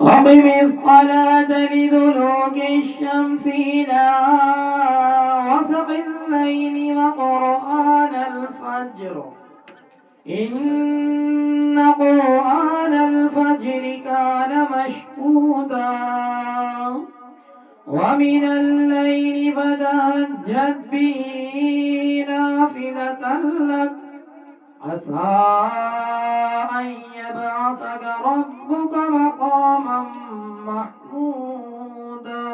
أقم الصلاة لدلوك الشمس إلى غسق الليل وقرآن الفجر إن قرآن الفجر كان مشهودا ومن الليل فتهجد به نافلة لك عسى أن يبعثك ربك مقاما محمودا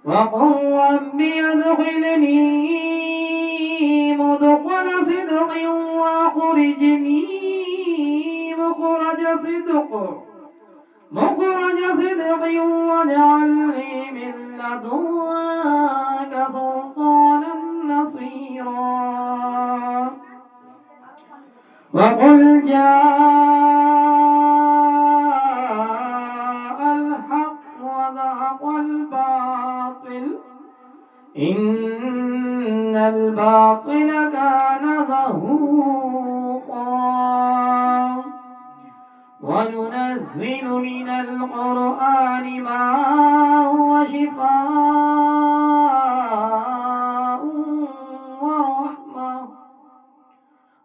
وقل رب ادخلني مدخل صدق واخرجني مخرج صدق صدق واجعلني من لدنك سلطانا نصيرا وقل جاء الحق وزهق الباطل إن الباطل كان زهوقا وننزل من القرآن ما هو شفاء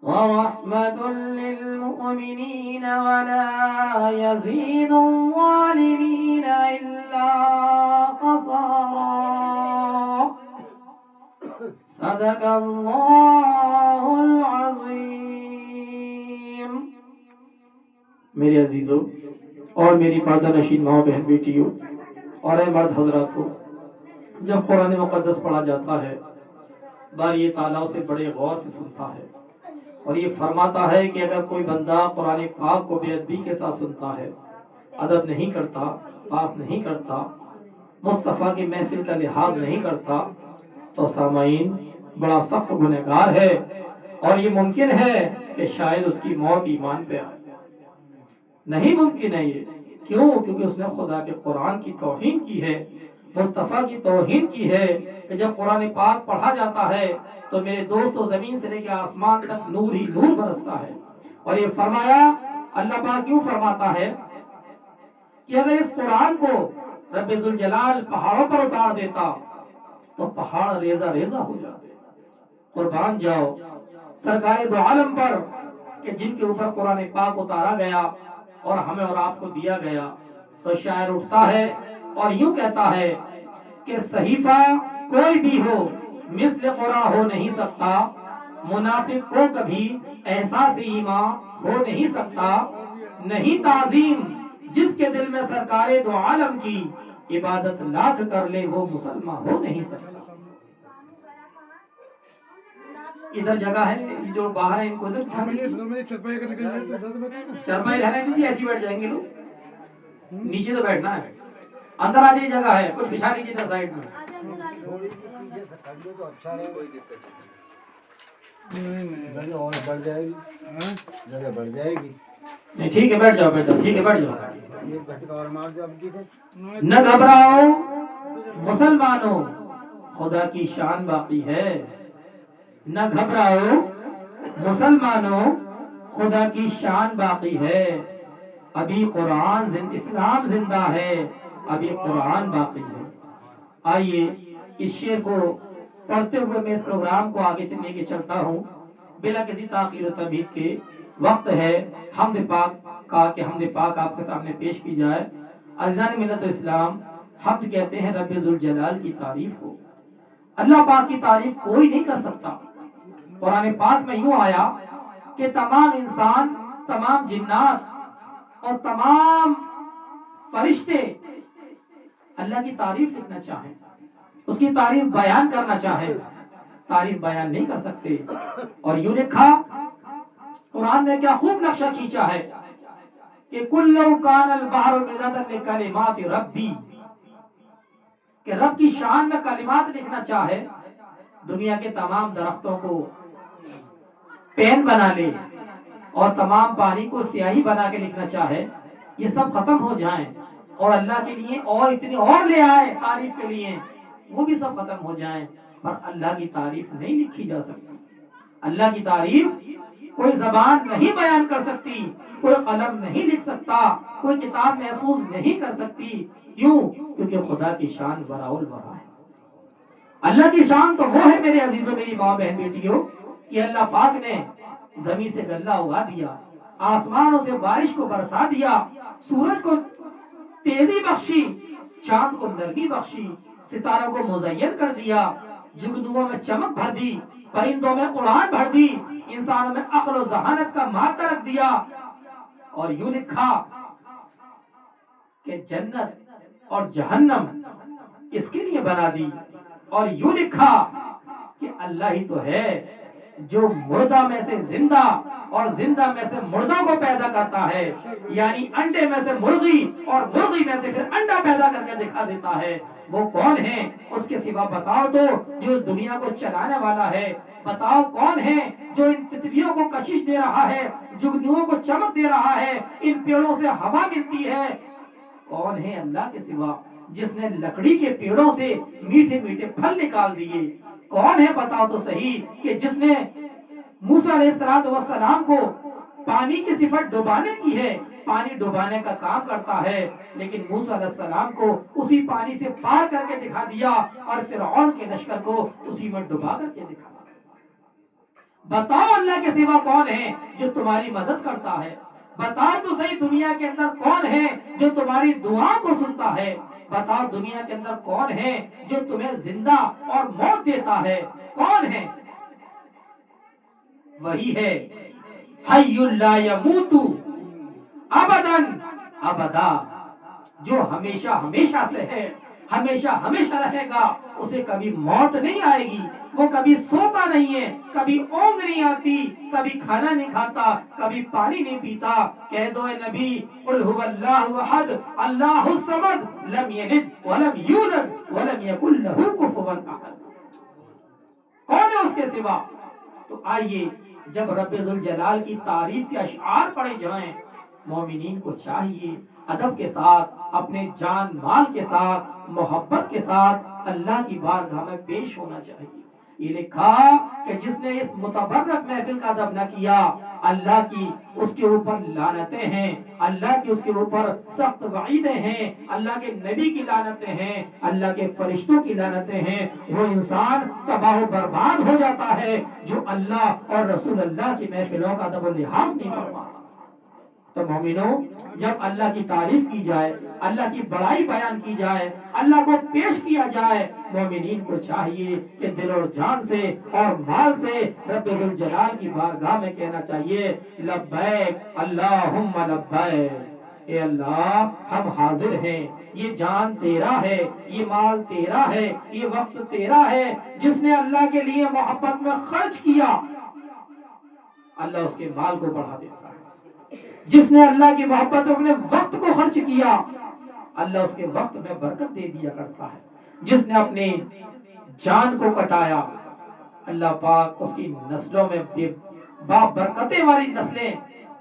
ورحمة للمؤمنين ولا يزيد الظالمين إلا خسارا صدق اللہ العظیم۔ میرے عزیزوں اور میری پردہ نشین ماں بہن بیٹیوں اور اے مرد حضرات کو، جب قرآن مقدس پڑھا جاتا ہے باری تعالیٰ اسے بڑے غور سے سنتا ہے اور یہ فرماتا ہے کہ اگر کوئی بندہ قرآن پاک کو بے ادبی کے ساتھ سنتا ہے، ادب نہیں کرتا، پاس نہیں کرتا، مصطفیٰ کی محفل کا لحاظ نہیں کرتا، تو سامعین بڑا سخت گنہگار ہے اور یہ ممکن ہے کہ شاید اس کی موت ایمان پہ آئے۔ نہیں ممکن ہے یہ، کیوں؟ کیونکہ اس نے خدا کے قرآن کی توہین کی ہے، مصطفیٰ کی توہین کی ہے کہ جب قرآن پاک پڑھا جاتا ہے تو میرے دوستو زمین سے لے کے آسمان تک نور ہی نور برستا ہے۔ اور یہ فرمایا، اللہ پاک کیوں فرماتا ہے کہ اگر اس قرآن کو رب ذوالجلال پہاڑوں پر اتار دیتا تو پہاڑ ریزہ ریزہ ہو جاتے۔ قربان جاؤ سرکار دو عالم پر کہ جن کے اوپر قرآن پاک اتارا گیا اور ہمیں اور آپ کو دیا گیا۔ تو شاعر اٹھتا ہے اور یوں کہتا ہے کہ صحیفہ کوئی بھی ہو مثل قرآن ہو نہیں سکتا، منافق کو کبھی احساس ایمان ہو نہیں سکتا، نہیں تعظیم جس کے دل میں سرکار دو عالم کی عبادت لاکھ کر لے وہ مسلمان ہو نہیں سکتا۔ ادھر جگہ ہے، یہ جو باہر ہے ان کو ادھر چرپائی رہنے دیجیے، ایسی بیٹھ جائیں گے لوگ، نیچے تو بیٹھنا ہے، اندر آ جائیے، جگہ ہے، کچھ بچھا لیجیے ادھر سائڈ میں۔ جگہ اور بڑھ جائے گی، جگہ بڑھ جائے گی۔ نہیں ٹھیک ہے، بیٹھ جاؤ، بیٹھ جاؤ، ٹھیک ہے، بیٹھ جاؤ۔ یہ گھٹکا اور مار دو اب کی تھے۔ نہ گھبراؤ مسلمانوں، خدا کی شان باقی ہے۔ نہ گھبراؤ مسلمانوں، خدا کی شان باقی ہے۔ ابھی قرآن اسلام زندہ ہے، ابھی قرآن باقی ہے۔ آئیے اس شعر کو پڑھتے ہوئے میں اس پروگرام کو آگے چلنے کے چلتا ہوں بلا کسی تاخیر و تمہید کے۔ وقت ہے حمد پاک کا کہ حمد پاک آپ کے سامنے پیش کی جائے۔ عزیزان ملت اسلام، حمد کہتے ہیں رب ذوالجلال کی تعریف کو۔ اللہ پاک کی تعریف کوئی نہیں کر سکتا۔ قرآن پاک میں یوں آیا کہ تمام انسان، تمام جنات اور تمام فرشتے اللہ کی تعریف لکھنا چاہیں، اس کی تعریف بیان کرنا چاہیں، تعریف بیان نہیں کر سکتے۔ اور یوں لکھا، قرآن نے کیا خوب نقشہ کھینچا ہے کہ کُلُّ کَانَ الْبَحْرُ مِدَادًا لِکَلِمَاتِ رَبِّی، کہ رب کی شان میں کلمات لکھنا چاہے، دنیا کے تمام درختوں کو پین بنا لے اور تمام پانی کو سیاہی بنا کے لکھنا چاہے، یہ سب ختم ہو جائیں اور اللہ کے لیے اور اتنے اور لے آئے تعریف کے لیے، وہ بھی سب ختم ہو جائیں، پر اللہ کی تعریف نہیں لکھی جا سکتی۔ اللہ کی تعریف کوئی زبان نہیں بیان کر سکتی، کوئی قلم نہیں لکھ سکتا، کوئی کتاب محفوظ نہیں کر سکتی۔ کیوں؟ کیونکہ خدا کی شان وراء الورا ہے۔ اللہ کی شان تو وہ ہے میرے عزیزوں، میری ماں بہن بیٹیوں، کہ اللہ پاک نے زمین سے غلہ اگا دیا، آسمانوں سے بارش کو برسا دیا، سورج کو تیزی بخشی، چاند کو نرمی بخشی، ستاروں کو مزین کر دیا، جگنوؤں میں چمک بھر دی، پرندوں میں اڑان بھر دی، انسانوں میں عقل و ذہانت کا مادہ رکھ دیا۔ اور یوں لکھا کہ جنت اور جہنم اس کے لیے بنا دی، اور یوں لکھا کہ اللہ ہی تو ہے جو مردہ میں سے زندہ اور زندہ میں سے مردہ کو پیدا کرتا ہے، یعنی انڈے میں سے مرغی اور مرغی میں سے پھر انڈا پیدا کر کے دکھا دیتا ہے، وہ کون ہے؟ اس کے سوا بتاؤ تو جو اس دنیا کو چلانے والا ہے، بتاؤ کون ہے جو ان تتلیوں کو کشش دے رہا ہے، جگنوؤں کو چمک دے رہا ہے، ان پیڑوں سے ہوا ملتی ہے، کون ہے اللہ کے سوا جس نے لکڑی کے پیڑوں سے میٹھے میٹھے پھل نکال دیے؟ کون ہے بتاؤ تو صحیح کہ جس نے موسیٰ علیہ السلام کو پانی کی صفت ڈبانے کی ہے، پانی ڈبانے کا کام کرتا ہے، لیکن موسیٰ علیہ السلام کو اسی پانی سے پار کر کے دکھا دیا اور فرعون کے لشکر کو اسی میں ڈبا کر کے دکھا دیا۔ بتاؤ اللہ کے سوا کون ہے جو تمہاری مدد کرتا ہے؟ بتاؤ تو صحیح دنیا کے اندر کون ہے جو تمہاری دعا کو سنتا ہے؟ بتاؤ دنیا کے اندر کون ہے جو تمہیں زندہ اور موت دیتا ہے؟ کون ہے؟ وہی ہے حی لا یموت ابدا ابدا، جو ہمیشہ ہمیشہ سے ہے، ہمیشہ ہمیشہ رہے گا، اسے کبھی موت نہیں آئے گی، وہ کبھی سوتا نہیں ہے، کبھی اونگ نہیں آتی، کبھی کھانا نہیں کھاتا، کبھی پانی نہیں پیتا۔ کہہ دو اے نبی، قل هو اللہ احد اللہ الصمد لم یلد ولم یولد ولم یکن له کفوا احد۔ کون ہے اس کے سوا؟ تو آئیے جب رب ذوالجلال کی تعریف کے اشعار پڑھے جائیں، مومنین کو چاہیے ادب کے ساتھ، اپنے جان مال کے ساتھ، محبت کے ساتھ اللہ کی بارگاہ میں پیش ہونا چاہیے۔ یہ لکھا کہ جس نے اس متبرک محفل کا ادب نہ کیا، اللہ کی اس کے اوپر لعنتیں ہیں، اللہ کی اس کے اوپر سخت وعیدیں ہیں، اللہ کے نبی کی لعنتیں ہیں، اللہ کے فرشتوں کی لعنتیں ہیں۔ وہ انسان تباہ و برباد ہو جاتا ہے جو اللہ اور رسول اللہ کی محفلوں کا ادب و لحاظ نہیں فرماتا۔ تو مومنوں، جب اللہ کی تعریف کی جائے، اللہ کی بڑائی بیان کی جائے، اللہ کو پیش کیا جائے، مومنین کو چاہیے کہ دل اور جان سے اور مال سے رب ذوالجلال کی بارگاہ میں کہنا چاہیے لبیک اللہم لبیک، اے اللہ ہم حاضر ہیں، یہ جان تیرا ہے، یہ مال تیرا ہے، یہ وقت تیرا ہے۔ جس نے اللہ کے لیے محبت میں خرچ کیا، اللہ اس کے مال کو بڑھا دیتا ہے۔ جس نے اللہ کی محبت میں اپنے وقت کو خرچ کیا، اللہ اس کے وقت میں برکت دے دیا کرتا ہے۔ جس نے اپنی جان کو کٹایا، اللہ پاک اس کی نسلوں میں با برکتیں والی نسلیں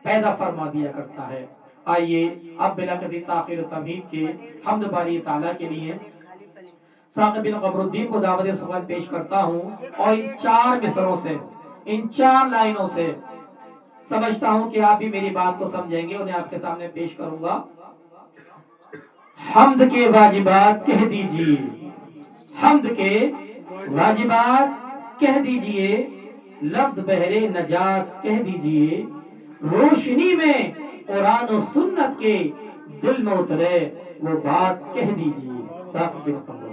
پیدا فرما دیا کرتا ہے۔ آئیے اب بلا کسی تاخیر و تمہید کے حمد باری تعالیٰ کے لیے ثاقب بن قمر الدین کو دعوت سوال پیش کرتا ہوں، اور ان 4 مصروں سے، ان 4 لائنوں سے سمجھتا ہوں کہ آپ بھی میری بات کو سمجھیں گے، انہیں آپ کے سامنے پیش کروں گا۔ حمد کے واجبات کہہ دیجئے، حمد کے واجبات کہہ دیجئے، لفظ بہرے نجات کہہ دیجئے، روشنی میں قرآن و سنت کے دل میں اترے وہ بات کہہ دیجئے۔ صاحب بن قمر۔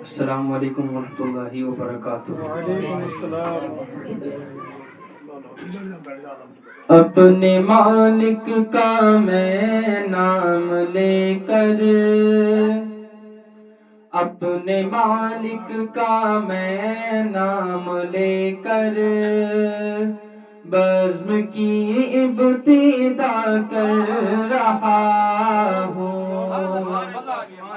السلام علیکم ورحمۃ اللہ وبرکاتہ۔ وعلیکم السلام۔ اپنے مالک کا میں نام لے کر، اپنے مالک کا میں نام لے کر بزم کی ابتدا کر رہا ہوں،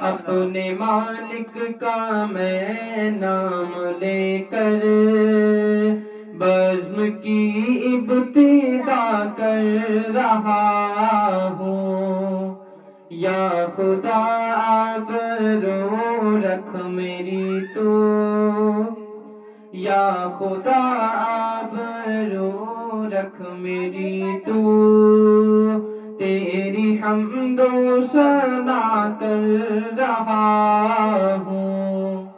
اپنے مالک کا میں نام لے کر بزم کی ابتدا کر رہا ہوں۔ یا خدا آبرو رکھ میری تو، یا خدا آبرو رکھ میری تو، تیری حمد و ثنا کر رہا ہوں۔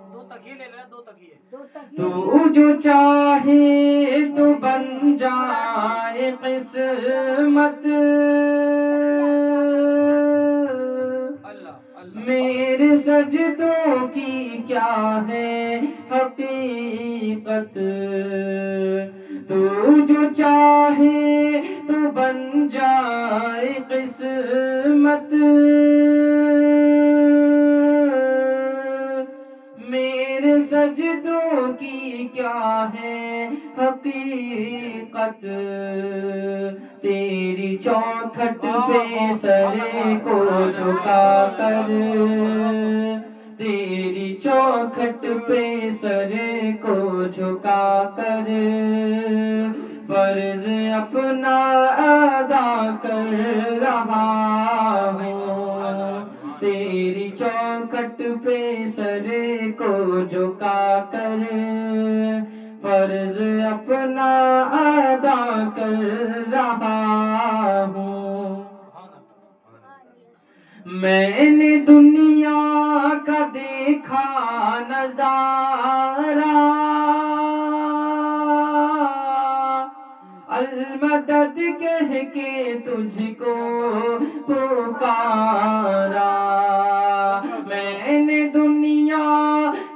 تو جو چاہے تو بن جائے قسمت، میرے سجدوں کی کیا ہے حقیقت، تو جو چاہے تو بن جائے قسمت، سجدوں کی کیا ہے حقیقت، تیری چوکھٹ پہ سر کو جھکا کر، تیری چوکھٹ پہ سر کو جھکا کر فرض اپنا ادا کر رہا ہوں، تیری چوکھٹ پہ سر کو جھکا کر فرض اپنا ادا کر رہا ہوں۔ میں نے دنیا کا دیکھا نظارہ، المدد کہہ کے تجھ کو پکارا، میں نے دنیا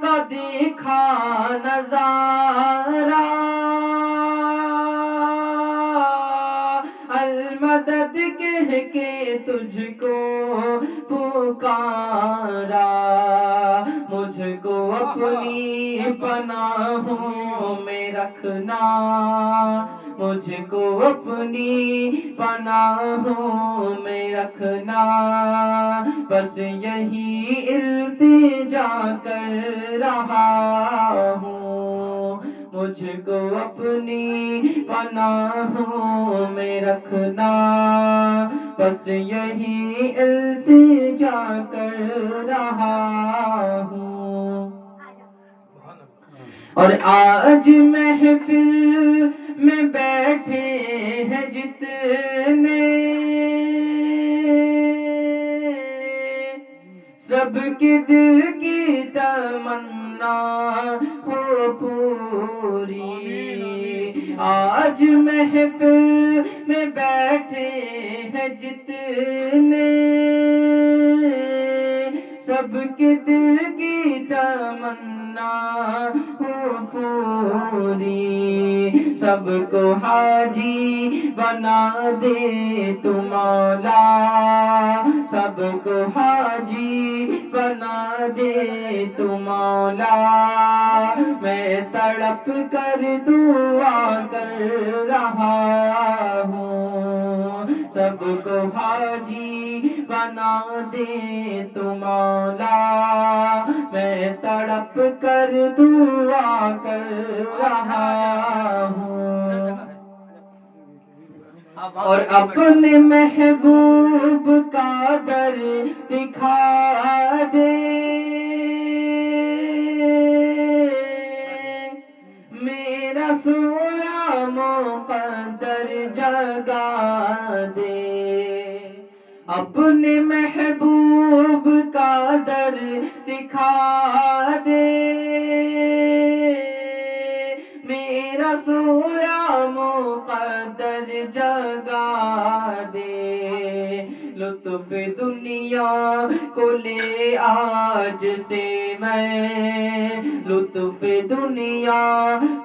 کا دیکھا نظارہ، المدد کہہ کے تجھ کو پکارا، مجھ کو اپنی پناہوں میں رکھنا، مجھ کو اپنی پناہوں میں رکھنا، بس یہی التجا کر رہا ہوں، مجھ کو اپنی پناہوں میں رکھنا، بس یہی التجا کر رہا ہوں۔ اور آج محفل میں بیٹھے ہیں جتنے، سب کے دل کی تمنا ہو پوری، آج محفل میں بیٹھے ہیں جتنے، سب کے دل کی تمنا ہو پوری، سب کو حاجی بنا دے تو مولا، سب کو حاجی بنا دے تو مولا، میں تڑپ کر دعا کر رہا ہوں، سب کو حاجی بنا دے تو مولا، میں تڑپ کر دعا کر رہا ہوں، اور اپنے محبوب کا در دکھا دے، میرا سویا مقدر جگا دے، اپنے محبوب کا در دکھا دے، میرا سویا مقدر جگا دے، لطف دنیا کو لے آج سے میں، لطف دنیا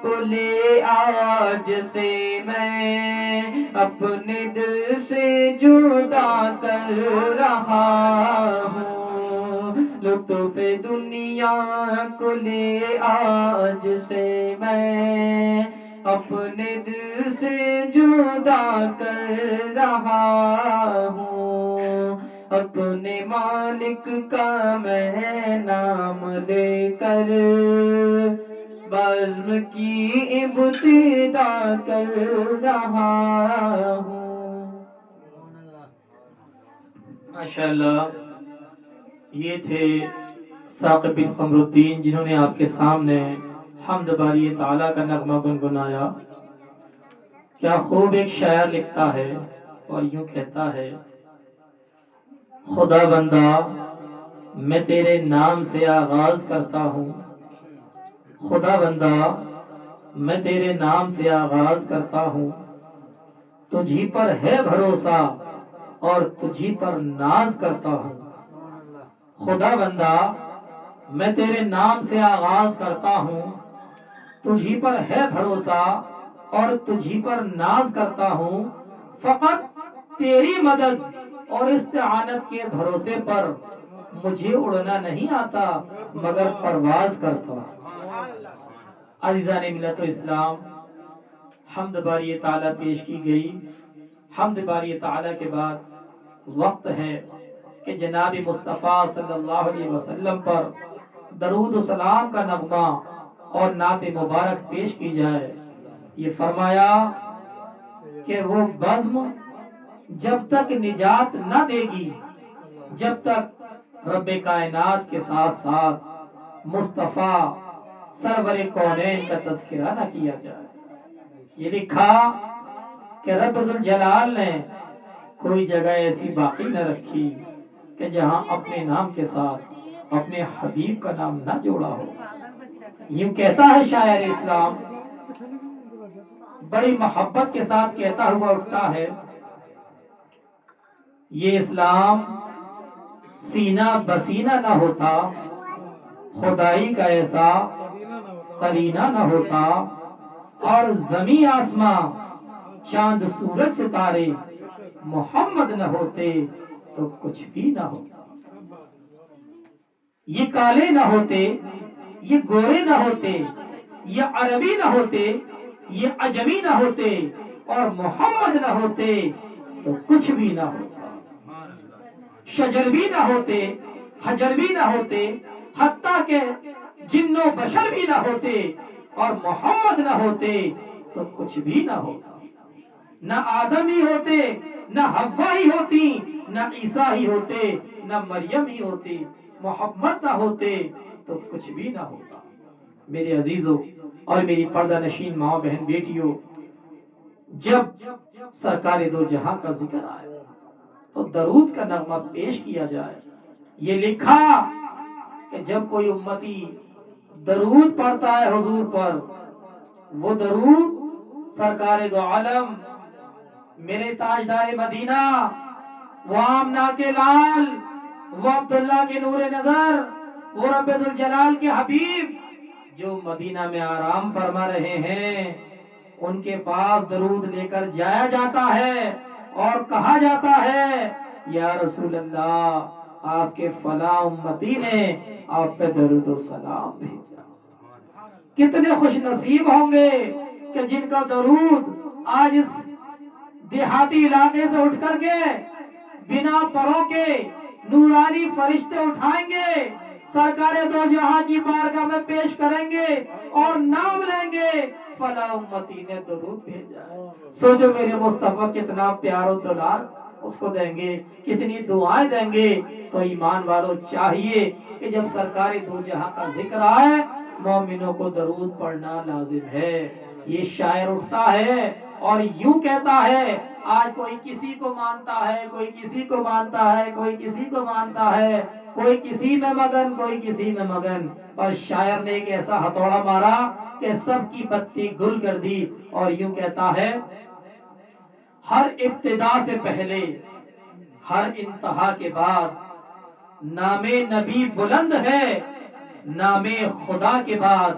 کو لے آج سے میں، اپنے دل سے جدا کر رہا ہوں، لطف دنیا کو لے آج سے میں، اپنے دل سے جدا کر رہا ہوں، اپنے مالک کا میں نام لے کر بزم کی ابتدا کر رہا ہوں۔ ماشاءاللہ، یہ تھے ثاقب بن قمر الدین، جنہوں نے آپ کے سامنے حمد باری تعالیٰ کا نغمہ گنگنایا۔ کیا خوب ایک شاعر لکھتا ہے اور یوں کہتا ہے، خدا بندہ میں تیرے نام سے آغاز کرتا ہوں، خدا بندہ میں تیرے نام سے آغاز کرتا ہوں، تجھی پر ہے بھروسہ اور تجھی پر ناز کرتا ہوں، خدا بندہ میں تیرے نام سے آغاز کرتا ہوں، تجھی پر ہے بھروسہ اور تجھی پر ناز کرتا ہوں، فقط تیری مدد اور استعانت کے بھروسے پر مجھے اڑنا نہیں آتا مگر پرواز کرتا ہوں۔ عزیزان ملت و اسلام، حمد باری تعالیٰ پیش کی گئی. حمد باری تعالیٰ کے بعد وقت ہے کہ جناب مصطفیٰ صلی اللہ علیہ وسلم پر درود و سلام کا نغمہ اور نعت مبارک پیش کی جائے. یہ فرمایا کہ وہ بزم جب تک نجات نہ دے گی، جب تک رب کائنات کے ساتھ ساتھ مصطفیٰ سرور کونین کا تذکرہ نہ کیا جائے. یہ لکھا کہ رب ذوالجلال نے کوئی جگہ ایسی باقی نہ رکھی کہ جہاں اپنے نام کے ساتھ اپنے حبیب کا نام نہ جوڑا ہو. یوں کہتا ہے شاعر اسلام، بڑی محبت کے ساتھ کہتا ہوا اٹھتا ہے، یہ اسلام سینہ بسینہ نہ ہوتا، خدائی کا ایسا قرینہ نہ ہوتا، اور زمین آسماں چاند سورج ستارے محمد نہ ہوتے تو کچھ بھی نہ ہوتا. یہ کالے نہ ہوتے، یہ گورے نہ ہوتے، یہ عربی نہ ہوتے، یہ عجمی نہ ہوتے، اور محمد نہ ہوتے تو کچھ بھی نہ ہوتا. شجر بھی نہ ہوتے، حجر بھی نہ ہوتے، حتیٰ کہ جن و بشر بھی نہ ہوتے، اور محمد نہ ہوتے تو کچھ بھی نہ ہوتا. نہ آدم ہی ہوتے، نہ حوا ہی ہوتی، نہ عیسیٰ ہی ہوتے، نہ مریم ہی ہوتی، محمد نہ ہوتے تو کچھ بھی نہ ہوتا. میرے عزیزوں اور میری پردہ نشین ماں بہن بیٹیوں، جب سرکار دو جہاں کا ذکر آئے تو درود کا نغمہ پیش کیا جائے. یہ لکھا کہ جب کوئی امتی درود پڑھتا ہے حضور پر، وہ درود سرکار دو عالم، میرے تاجدار مدینہ، وہ آمنہ کے لال، وہ عبداللہ کے نور نظر، وہ رب ذوالجلال کے حبیب جو مدینہ میں آرام فرما رہے ہیں، ان کے پاس درود لے کر جایا جاتا ہے اور کہا جاتا ہے یا رسول اللہ، آپ کے فلاں امتی نے آپ پہ درود و سلام بھیجا. کتنے خوش نصیب ہوں گے کہ جن کا درود آج اس دیہاتی علاقے سے اٹھ کر کے بنا پروں کے نورانی فرشتے اٹھائیں گے، سرکار دو جہاں کی بارگاہ میں پیش کریں گے اور نام لیں گے فلاں امتی نے درود بھیجا. سوچو میرے مصطفیٰ کتنا پیار و دلال اس کو دیں گے، کتنی دعائیں دیں گے. تو ایمان والوں چاہیے کہ جب سرکار دو جہاں کا ذکر آئے مومنوں کو درود پڑھنا لازم ہے. یہ شاعر اٹھتا ہے اور یوں کہتا ہے، آج کوئی کسی کو مانتا ہے، کوئی کسی کو مانتا ہے، کوئی کسی کو مانتا ہے، کوئی کسی میں مگن، کوئی کسی میں مگن، اور شاعر نے ایک ایسا ہتھوڑا مارا کہ سب کی بتی گل کر دی. اور یوں کہتا ہے، ہر ابتدا سے پہلے، ہر انتہا کے بعد نام نبی بلند ہے، نام خدا کے بعد.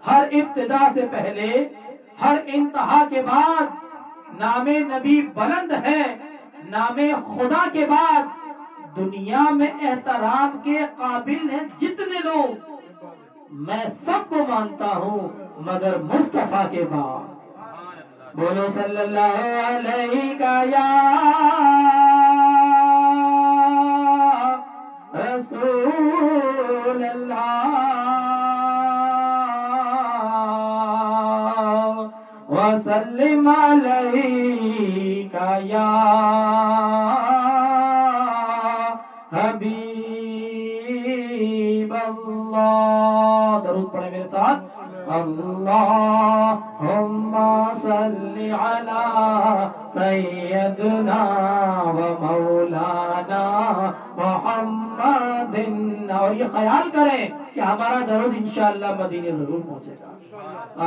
ہر ابتدا سے پہلے، ہر انتہا کے بعد نام نبی بلند ہے، نام خدا کے بعد. دنیا میں احترام کے قابل ہیں جتنے لوگ، میں سب کو مانتا ہوں مگر مصطفیٰ کے بعد. بولو صلی اللہ علیہ یا رسول اللہ وسلم علیہ یا حبیب اللہ. درود پڑھیں میرے ساتھ. اللہم صلی علی سیدنا و مولانا محمد. اور یہ خیال کریں کہ ہمارا درود انشاءاللہ مدینے ضرور پہنچے گا.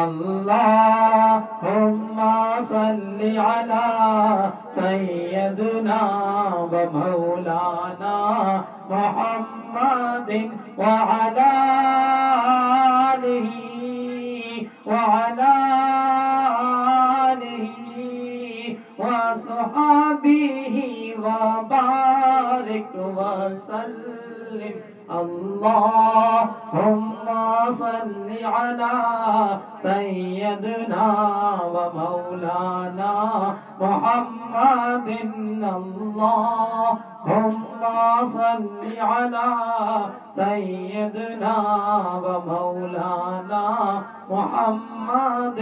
اللہم صلی علی سیدنا و مولانا محمد وعلی آلہ وعلى آله وصحبه وبارك وسلم اللهم صل على سيدنا ومولانا محمد اللهم صل على سيدنا ومولانا محمد.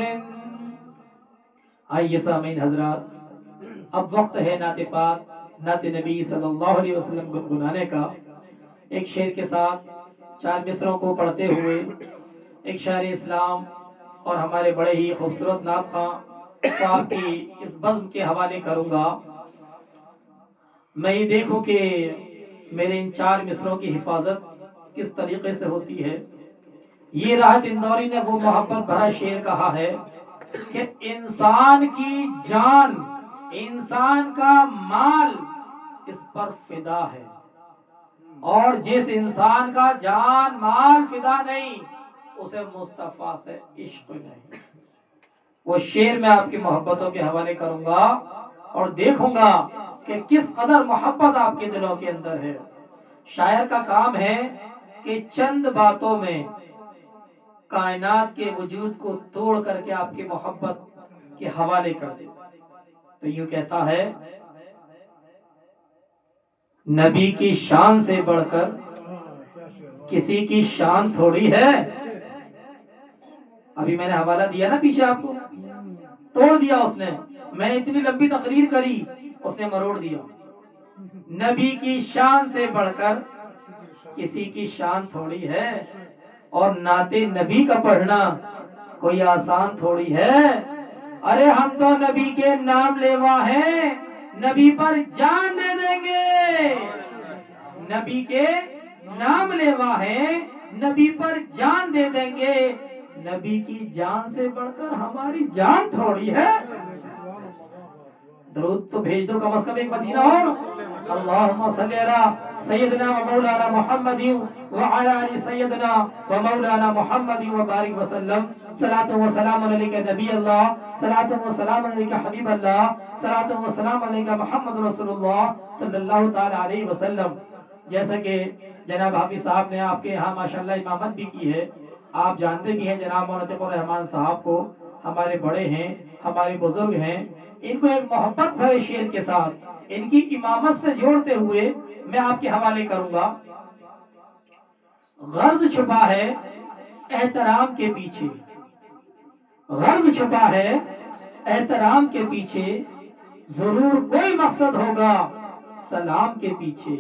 آئیے سامعین حضرات، اب وقت ہے نعت پاک نعت نبی صلی اللہ علیہ وسلم گنگنانے کا. ایک شعر کے ساتھ 4 مصروں کو پڑھتے ہوئے ایک شاعر اسلام اور ہمارے بڑے ہی خوبصورت نعت خواں صاحب کی اس بزم کے حوالے کروں گا. میں یہ دیکھوں کہ میرے ان 4 مصروں کی حفاظت کس طریقے سے ہوتی ہے. یہ راحت اندوری نے وہ محبت بھرا شعر کہا ہے کہ انسان کی جان، انسان کا مال اس پر فدا ہے، اور جس انسان کا جان مال فدا نہیں اسے مصطفیٰ سے عشق نہیں. وہ شعر میں آپ کی محبتوں کے حوالے کروں گا اور دیکھوں گا کہ کس قدر محبت آپ کے دلوں کے اندر ہے. شاعر کا کام ہے کہ چند باتوں میں کائنات کے وجود کو توڑ کر کے آپ کی محبت کے حوالے کر دے. تو یوں کہتا ہے، نبی کی شان سے بڑھ کر کسی کی شان تھوڑی ہے. ابھی میں نے حوالہ دیا نا پیچھے آپ کو، توڑ دیا اس نے. میں نے اتنی لمبی تقریر کری، اس نے مروڑ دیا. نبی کی شان سے بڑھ کر کسی کی شان تھوڑی ہے، اور نعت نبی کا پڑھنا کوئی آسان تھوڑی ہے. ارے ہم تو نبی کے نام لیوا ہیں، نبی پر جان دے دیں گے. نبی کے نام لیوا ہیں، نبی پر جان دے دیں گے. نبی کی جان سے بڑھ کر ہماری جان تھوڑی ہے. درود تو بھیج دو کم از کم ایک مدینہ اور. اللہم صلی علی سیدنا و مولانا محمد وعلی آل سیدنا و مولانا محمد وبارک وسلم. صلاۃ و سلام علیک نبی اللہ، صلاۃ و سلام علیک حبیب اللہ، صلاۃ و سلام علیک محمد رسول اللہ صلی اللہ تعالی علیہ وسلم. جیسا کہ جناب حافظ صاحب نے آپ کے یہاں ماشاءاللہ امامت بھی کی ہے، آپ جانتے بھی ہیں جناب مولانا عطیق الرحمان صاحب کو، ہمارے بڑے ہیں، ہمارے بزرگ ہیں. ان کو ایک محبت بھرے شعر کے ساتھ ان کی امامت سے جوڑتے ہوئے میں آپ کے حوالے کروں گا. غرض چھپا ہے احترام کے پیچھے، غرض چھپا ہے احترام کے پیچھے، ضرور کوئی مقصد ہوگا سلام کے پیچھے.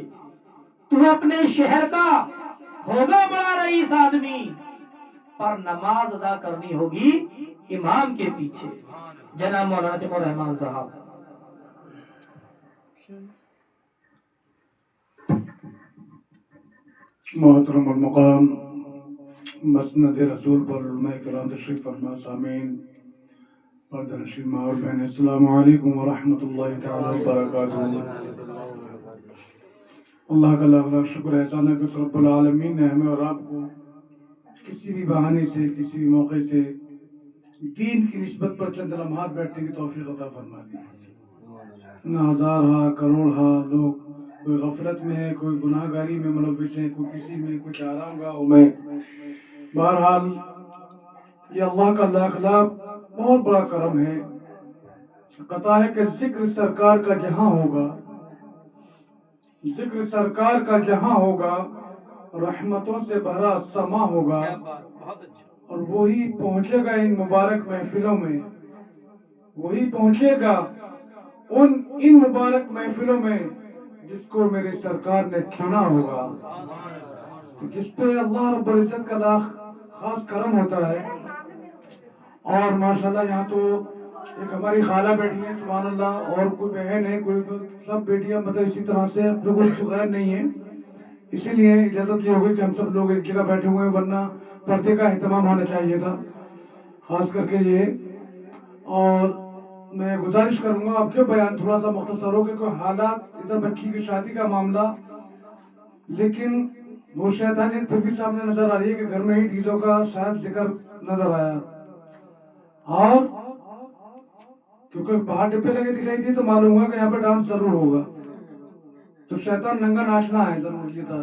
تو اپنے شہر کا ہوگا بڑا رئیس آدمی، پر نماز ادا کرنی ہوگی امام کے پیچھے. جناب مولانا عطیق الرحمان صاحب. محترم المقام مسند رسول پر علماء کرام تشریف فرما. سامعین، پردہ نشین ماں اور بہن، السلام علیکم ورحمۃ اللہ تعالی وبرکاتہ. اللہ کا لاکھ لاکھ شکر احسان ہے کہ رب العالمین نے ہمیں اور آپ کو کسی بھی بہانے سے، کسی بھی موقع سے دین کی نسبت پر چند لمحات بیٹھنے کی توفیق عطا فرما دی. نہ ہزار ہا کروڑ ہا لوگ کوئی غفلت میں ہے، کوئی گناہ گاری میں ملوث ہے، کوئی کسی میں، کچھ آرام گاہوں میں. بہرحال یہ اللہ کا لاکھ لاکھ بہت بڑا کرم ہے. قطع ہے کہ ذکر سرکار کا جہاں ہوگا، ذکر سرکار کا جہاں ہوگا، رحمتوں سے بھرا سما ہوگا. اور وہی پہنچے گا ان مبارک محفلوں میں، وہی پہنچے گا ان مبارک محفلوں میں جس کو میرے سرکار نے چنا ہوگا، جس پہ اللہ رب العزت کا لاکھ خاص کرم ہوتا ہے. اور ماشاءاللہ یہاں تو ایک ہماری خالہ بیٹھی ہیں سبحان اللہ، اور کوئی بہن ہے، کوئی سب بیٹیاں مطلب اسی طرح سے بالکل غیر نہیں ہے. اسی لیے اجازت یہ ہوگی کہ ہم سب لوگ ایک جگہ بیٹھے ہوئے ہیں، ورنہ پردے کا اہتمام ہونا چاہیے تھا خاص کر کے یہ. اور میں گزارش کروں گا اب جو بیان تھوڑا سا مختصر ہو، کہ کوئی حالات ادھر بچی کی شادی کا معاملہ، لیکن وہ شیطانیت پھر بھی سامنے نظر آ رہی ہے کہ گھر میں ہی چیزوں کا شاید ذکر نظر آیا. اور کیونکہ باہر ڈبے لگے دکھائی دیے تو معلوم ہوا کہ یہاں پہ ڈانس ضرور ہوگا، تو شیطان ننگا ناچنا ہے ضرور. یہ تھا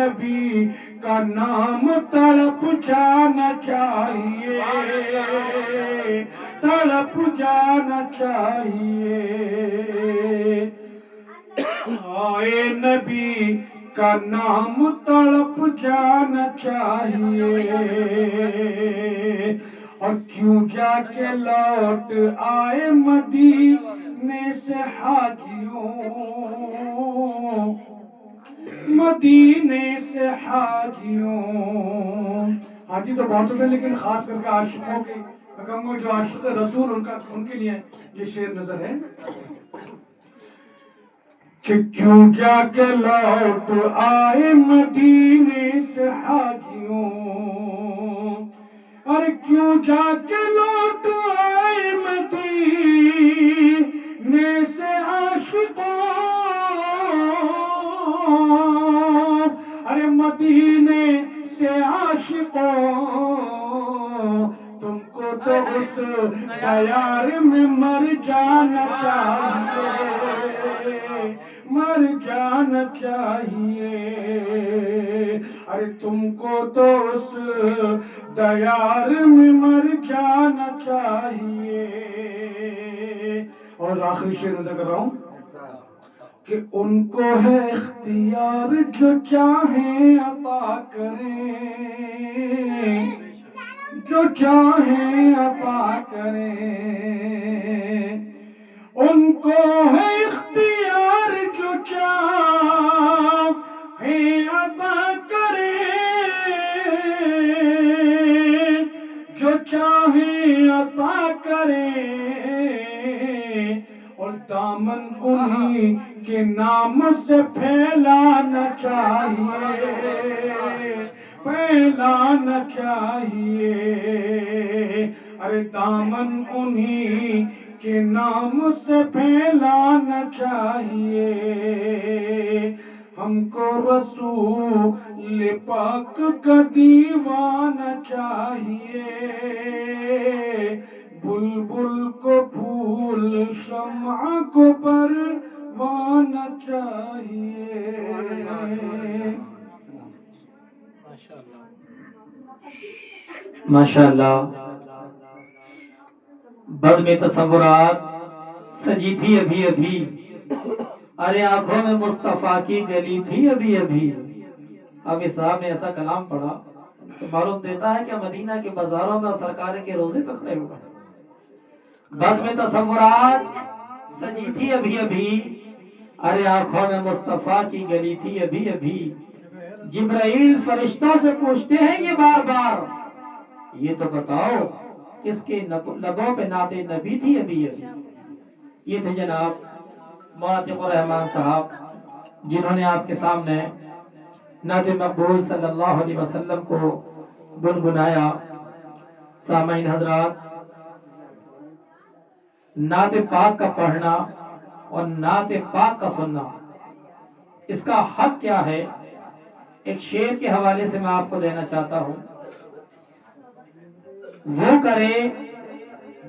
نبی کا نام تڑپ جانا چاہیے، تڑپ جانا چاہیے، آئے نبی کا نام تڑپ جانا چاہیے، اور کیوں جا کے لوٹ آئے مدینے سے حاجیوں، مدینے سے حاجیوں۔ حاجی تو بہت ہوتے ہیں لیکن خاص کر کے عاشقوں کے، میں کہوں گا جو عاشق رسول ان کے لیے یہ شعر نظر ہے کہ کیوں جا کے لوٹ آئے مدینے سے حاجیوں، اور کیوں جا کے لوٹ آئے مدینے سے عاشقوں، ارے مدینے سے عاشقوں، تم کو تو اس دیار میں مر جانا چاہیے، مر جانا چاہیے، ارے تم کو تو اس دیار میں مر جانا چاہیے۔ اور آخری شعر ادا کر رہا ہوں کہ ان کو ہے اختیار جو چاہیں عطا کریں، جو چاہیں عطا کریں، ان کو ہے اختیار جو چاہیں عطا کریں، جو چاہیں عطا کریں، اور دامن انہی کے نام سے پھیلانا چاہیے، پھیلانا چاہیے، ارے دامن انہی کے نام سے پھیلانا چاہیے، ہم کو رسول پاک کا دیوانہ چاہیے، بلبل کو پھول شمع کو پروانہ چاہیے۔ ماشاءاللہ بزم تصورات سجی تھی ابھی ابھی، ارے آنکھوں میں مصطفیٰ کی گلی تھی ابھی ابھی۔ اب اس صاحب نے ایسا کلام پڑھا تو معلوم دیتا ہے کہ مدینہ کے بازاروں میں سرکار کے روزے پہ کھڑے ہوئے۔ بزم تصورات سجی تھی ابھی ابھی، ارے آنکھوں میں مصطفیٰ کی گلی تھی ابھی ابھی، جبرائیل فرشتوں سے پوچھتے ہیں یہ بار بار، یہ تو بتاؤ کس کے لبوں پہ نعت نبی تھی ابھی ابھی۔ یہ تھے جناب مولانا عتیق الرحمن صاحب جنہوں نے آپ کے سامنے نعت مقبول صلی اللہ علیہ وسلم کو گنگنایا۔ سامعین حضرات، نعت پاک کا پڑھنا اور نعت پاک کا سننا، اس کا حق کیا ہے، ایک شعر کے حوالے سے میں آپ کو دینا چاہتا ہوں۔ وہ کرے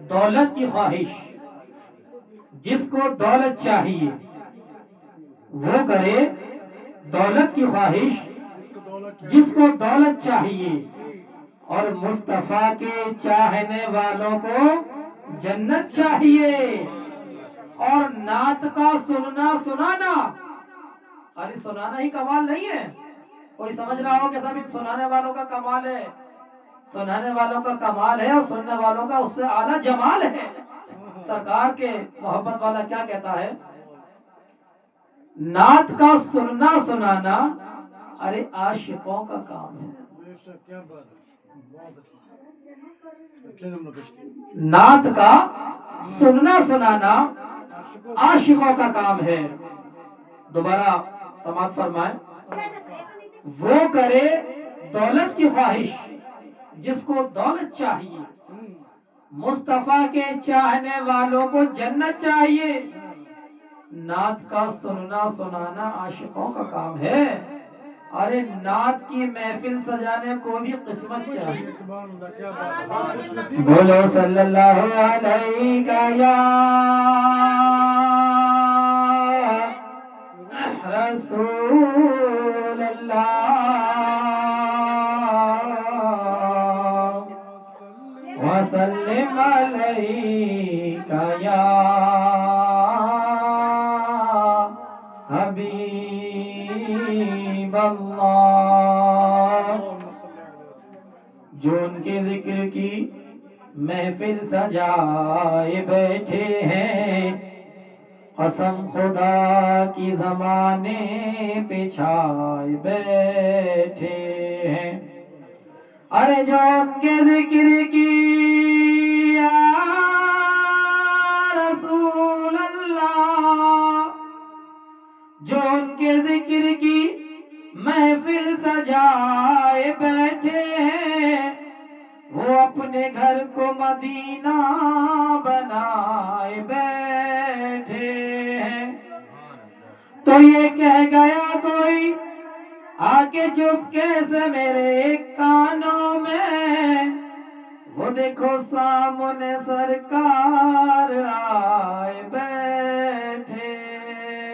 دولت کی خواہش جس کو دولت چاہیے، وہ کرے دولت کی خواہش جس کو دولت چاہیے، اور مصطفیٰ کے چاہنے والوں کو جنت چاہیے۔ اور نعت کا سننا سنانا، خالی سنانا ہی کمال نہیں ہے۔ کوئی سمجھ رہا ہو کہ سب سنانے والوں کا کمال ہے، سنانے والوں کا کمال ہے اور سننے والوں کا اس سے اعلیٰ جمال ہے۔ سرکار کے محبت والا کیا کہتا ہے، نعت کا سننا سنانا ارے عاشقوں کا کام ہے۔ نعت کا سننا سنانا عاشقوں کا کام ہے۔ دوبارہ سماعت فرمائیں، وہ کرے دولت کی خواہش جس کو دولت چاہیے، مصطفیٰ کے چاہنے والوں کو جنت چاہیے۔ نعت کا سننا سنانا عاشقوں کا کام ہے، ارے نعت کی محفل سجانے کو بھی قسمت چاہیے۔ بولو صلی اللہ علیہ یا رسول اللہ۔ علیک یا حبیب اللہ، جو ان کے ذکر کی محفل سجائے بیٹھے ہیں، قسم خدا کی زمانے پہ چھائے بیٹھے ہیں، ارے جو ان کے ذکر کی یا رسول اللہ، جو ان کے ذکر کی محفل سجائے بیٹھے ہیں، وہ اپنے گھر کو مدینہ بنائے بیٹھے ہیں، تو یہ کہہ گیا کوئی آ کے چپکے سے میرے ایک کانوں میں، وہ دیکھو سامنے سرکار آئے بیٹھے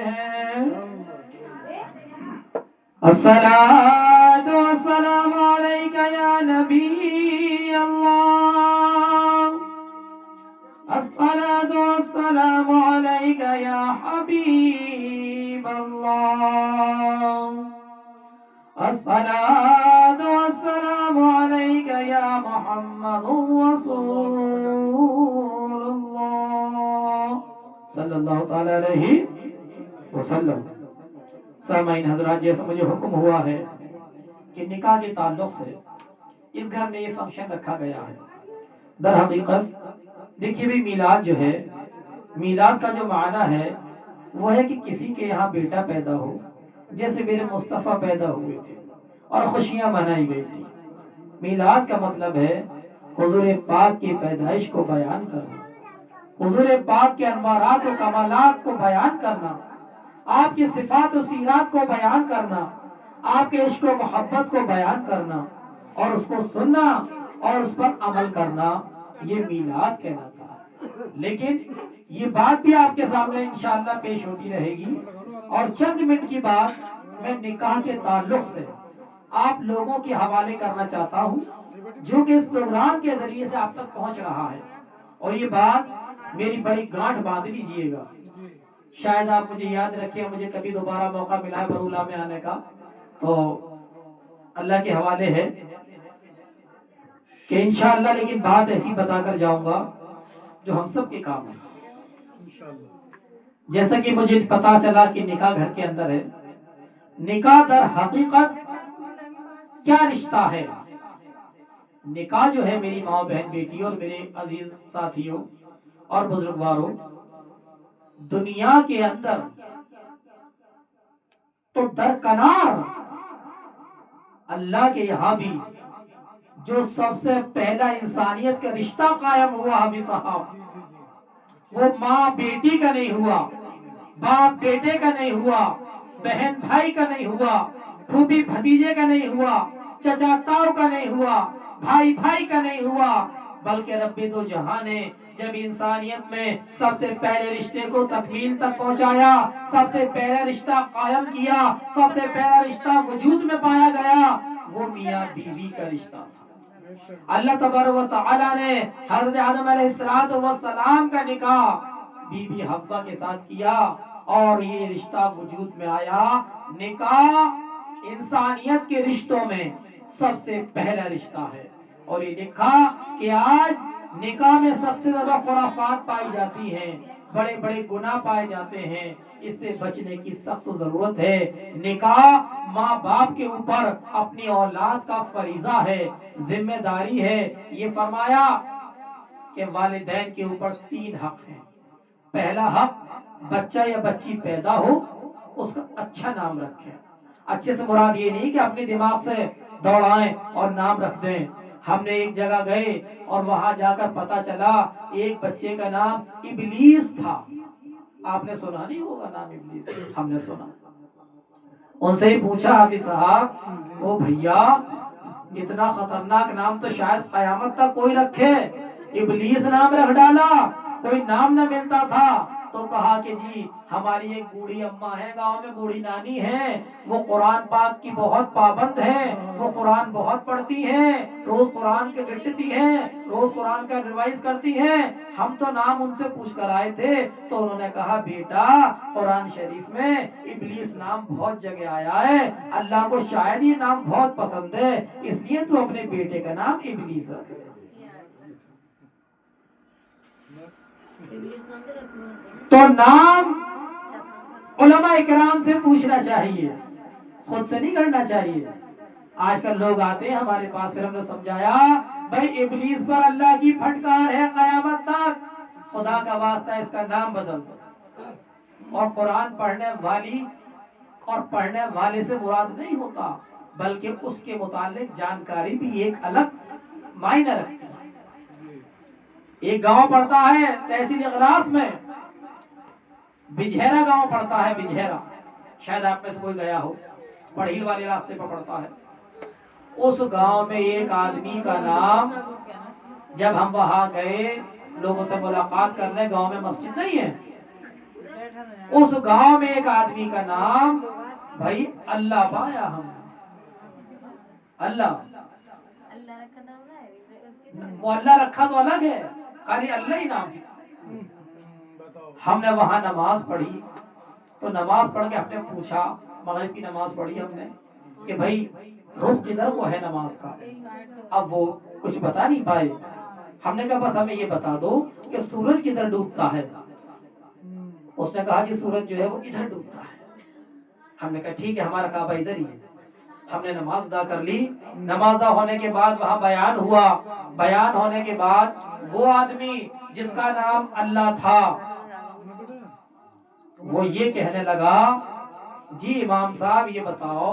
ہیں، الصلاۃ والسلام علیک یا نبی اللہ، الصلاۃ والسلام علیک یا حبیب اللہ، الصلاۃ والسلام علیک یا محمد رسول اللہ صلی اللہ تعالی علیہ وسلم۔ سامعین حضرات، جیسا مجھے حکم ہوا ہے کہ نکاح کے تعلق سے اس گھر میں یہ فنکشن رکھا گیا ہے، در حقیقت دیکھیے بھی میلاد جو ہے، میلاد کا جو معنی ہے وہ ہے کہ کسی کے یہاں بیٹا پیدا ہو، جیسے میرے مصطفیٰ پیدا ہوئے تھے اور خوشیاں منائی گئی تھی۔ میلاد کا مطلب ہے حضور پاک کی پیدائش کو بیان کرنا، حضور پاک کے انوارات و کمالات کو بیان کرنا، آپ کی صفات و سیرات کو بیان کرنا، آپ کے عشق و محبت کو بیان کرنا اور اس کو سننا اور اس پر عمل کرنا، یہ میلاد کہلاتا ہے۔ لیکن یہ بات بھی آپ کے سامنے انشاءاللہ پیش ہوتی رہے گی، اور چند منٹ کی بات میں نکاح کے تعلق سے آپ لوگوں کے حوالے کرنا چاہتا ہوں، جو کہ اس پروگرام کے ذریعے سے آپ تک پہنچ رہا ہے، اور یہ بات میری بڑی گانٹھ باندھ لیجئے گا، شاید آپ مجھے یاد رکھیں، مجھے کبھی دوبارہ موقع ملا ہے برولا میں آنے کا تو اللہ کے حوالے ہے کہ انشاءاللہ، لیکن بات ایسی بتا کر جاؤں گا جو ہم سب کے کام ہے۔ جیسا کہ مجھے پتا چلا کہ نکاح گھر کے اندر ہے، نکاح در حقیقت کیا رشتہ ہے؟ نکاح جو ہے میری ماں بہن بیٹی اور میرے عزیز ساتھیوں اور بزرگواروں، دنیا کے اندر تو درکنار اللہ کے یہاں بھی جو سب سے پہلا انسانیت کا رشتہ قائم ہوا حافظ صاحب، وہ ماں بیٹی کا نہیں ہوا، باپ بیٹے کا نہیں ہوا، بہن بھائی کا نہیں ہوا، پھوپھی بھتیجے کا نہیں ہوا، چچا تاؤ کا نہیں ہوا، بھائی بھائی کا نہیں ہوا، بلکہ رب دو جہاں نے جب انسانیت میں سب سے پہلے رشتے کو تکمیل تک پہنچایا، سب سے پہلا رشتہ قائم کیا، سب سے پہلا رشتہ وجود میں پایا گیا، وہ میاں بیوی کا رشتہ تھا۔ اللہ تبارک و تعالی نے حضرت آدم علیہ السلام کا نکاح بی بی حوا کے ساتھ کیا اور یہ رشتہ وجود میں آیا۔ نکاح انسانیت کے رشتوں میں سب سے پہلا رشتہ ہے، اور یہ لکھا کہ آج نکاح میں سب سے زیادہ خرافات پائی جاتی ہیں، بڑے بڑے گناہ پائے جاتے ہیں، اس سے بچنے کی سخت ضرورت ہے۔ نکاح ماں باپ کے اوپر اپنی اولاد کا فریضہ ہے، ذمہ داری ہے۔ یہ فرمایا کہ والدین کے اوپر 3 حق ہیں۔ پہلا حق، بچہ یا بچی پیدا ہو اس کا اچھا نام رکھیں۔ اچھے سے مراد یہ نہیں کہ اپنے دماغ سے دوڑائیں اور نام رکھ دیں۔ ہم نے ایک جگہ گئے اور وہاں جا کر پتا چلا ایک بچے کا نام ابلیس تھا۔ آپ نے سنا نہیں ہوگا نام ابلیس، ہم نے سنا۔ ان سے ہی پوچھا حافظ صاحب، وہ بھیا اتنا خطرناک نام تو شاید قیامت تک کوئی رکھے، ابلیس نام رکھ ڈالا، کوئی نام نہ ملتا تھا۔ تو تو کہا کہ جی ہماری ایک بوڑھی اماں ہے گاؤں میں، بوڑھی نانی ہے، وہ قرآن پاک کی بہت پابند ہے، وہ قرآن بہت پڑھتی ہیں، روز قرآن کے گھٹتی ہیں، روز قرآن کا ریوائز کرتی ہیں، ہم تو نام ان سے پوچھ کر آئے تھے تو انہوں نے کہا بیٹا قرآن شریف میں ابلیس نام بہت جگہ آیا ہے، اللہ کو شاید یہ نام بہت پسند ہے، اس لیے تو اپنے بیٹے کا نام ابلیس رکھ۔ تو نام علماء اکرام سے پوچھنا چاہیے، خود سے نہیں کرنا چاہیے۔ آج کل لوگ آتے ہیں ہمارے پاس، پھر ہم نے سمجھایا بھائی ابلیس پر اللہ کی پھٹکار ہے قیامت تک، خدا کا واسطہ اس کا نام بدل دو۔ اور قرآن پڑھنے والی اور پڑھنے والے سے مراد نہیں ہوتا، بلکہ اس کے متعلق جانکاری بھی ایک الگ معنی رکھتی ہے۔ ایک گاؤں پڑتا ہے تحصیل اغلاس میں، بجھیرا گاؤں پڑتا ہے، بجھیرا، شاید آپ میں سے کوئی گیا ہو، پڑھیل والے راستے پر پڑتا ہے۔ اس گاؤں میں ایک آدمی کا نام، جب ہم وہاں گئے لوگوں سے ملاقات کرنے، گاؤں میں مسجد نہیں ہے، اس گاؤں میں ایک آدمی کا نام بھائی اللہ پایا ہم، اللہ، وہ اللہ رکھا تو الگ ہے، خالی اللہ ہی نام ہے۔ ہم نے وہاں نماز پڑھی تو نماز پڑھ کے ہم نے پوچھا، مغرب کی نماز پڑھی ہم نے کہ بھائی رخ کدھر کو ہے نماز کا؟ اب وہ کچھ بتا نہیں پائے۔ ہم نے کہا بس ہمیں یہ بتا دو کہ سورج کدھر ڈوبتا ہے۔ اس نے کہا کہ سورج جو ہے وہ ادھر ڈوبتا ہے۔ ہم نے کہا ٹھیک ہے، ہمارا کعبہ ادھر ہی ہے۔ ہم نے نماز ادا کر لی، نماز ادا ہونے کے بعد وہاں بیان ہوا، بیان ہونے کے بعد وہ آدمی جس کا نام اللہ تھا وہ یہ کہنے لگا جی امام صاحب یہ بتاؤ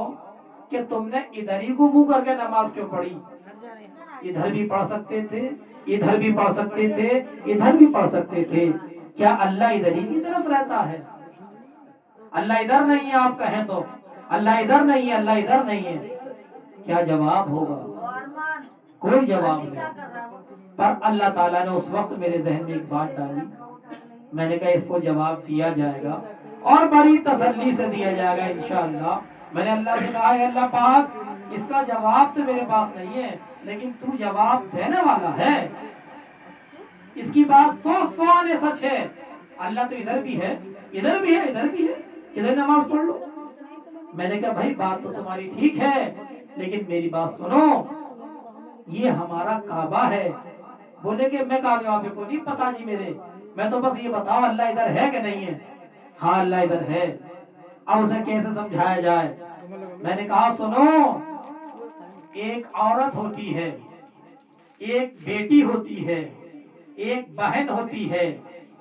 کہ تم نے ادھر ہی کو منہ کر کے نماز کیوں پڑھی؟ ادھر بھی پڑھ سکتے تھے، ادھر بھی پڑھ سکتے تھے، ادھر بھی پڑھ سکتے تھے، کیا اللہ ادھر ہی کی طرف رہتا ہے؟ اللہ ادھر نہیں ہے آپ کہیں تو، اللہ ادھر نہیں ہے، اللہ ادھر نہیں ہے، کیا جواب ہوگا؟ کوئی جواب نہیں۔ پر اللہ تعالیٰ نے اس وقت میرے ذہن میں ایک بات ڈالی، میں نے کہا اس کو جواب دیا جائے گا اور بڑی تسلی سے دیا جائے گا انشاءاللہ۔ میں نے اللہ سے کہا ہے اللہ پاک اس کا جواب تو میرے پاس نہیں ہے، لیکن تو جواب دینے والا ہے، اس کی بات 100 آنے سچ ہے۔ اللہ تو ادھر بھی ہے، ادھر بھی ہے، ادھر بھی ہے، ادھر نماز پڑھ لو۔ میں نے کہا بھائی بات تو تمہاری ٹھیک ہے، لیکن میری بات سنو، یہ ہمارا کعبہ ہے۔ بولے کہ میں کعبے کو نہیں پتا جی میرے، میں تو بس یہ بتاؤ اللہ ادھر ہے کہ نہیں ہے؟ ہاں اللہ ادھر ہے۔ اب اسے کیسے سمجھایا جائے؟ میں نے کہا سنو، ایک عورت ہوتی ہے، ایک بیٹی ہوتی ہے، ایک بہن ہوتی ہے،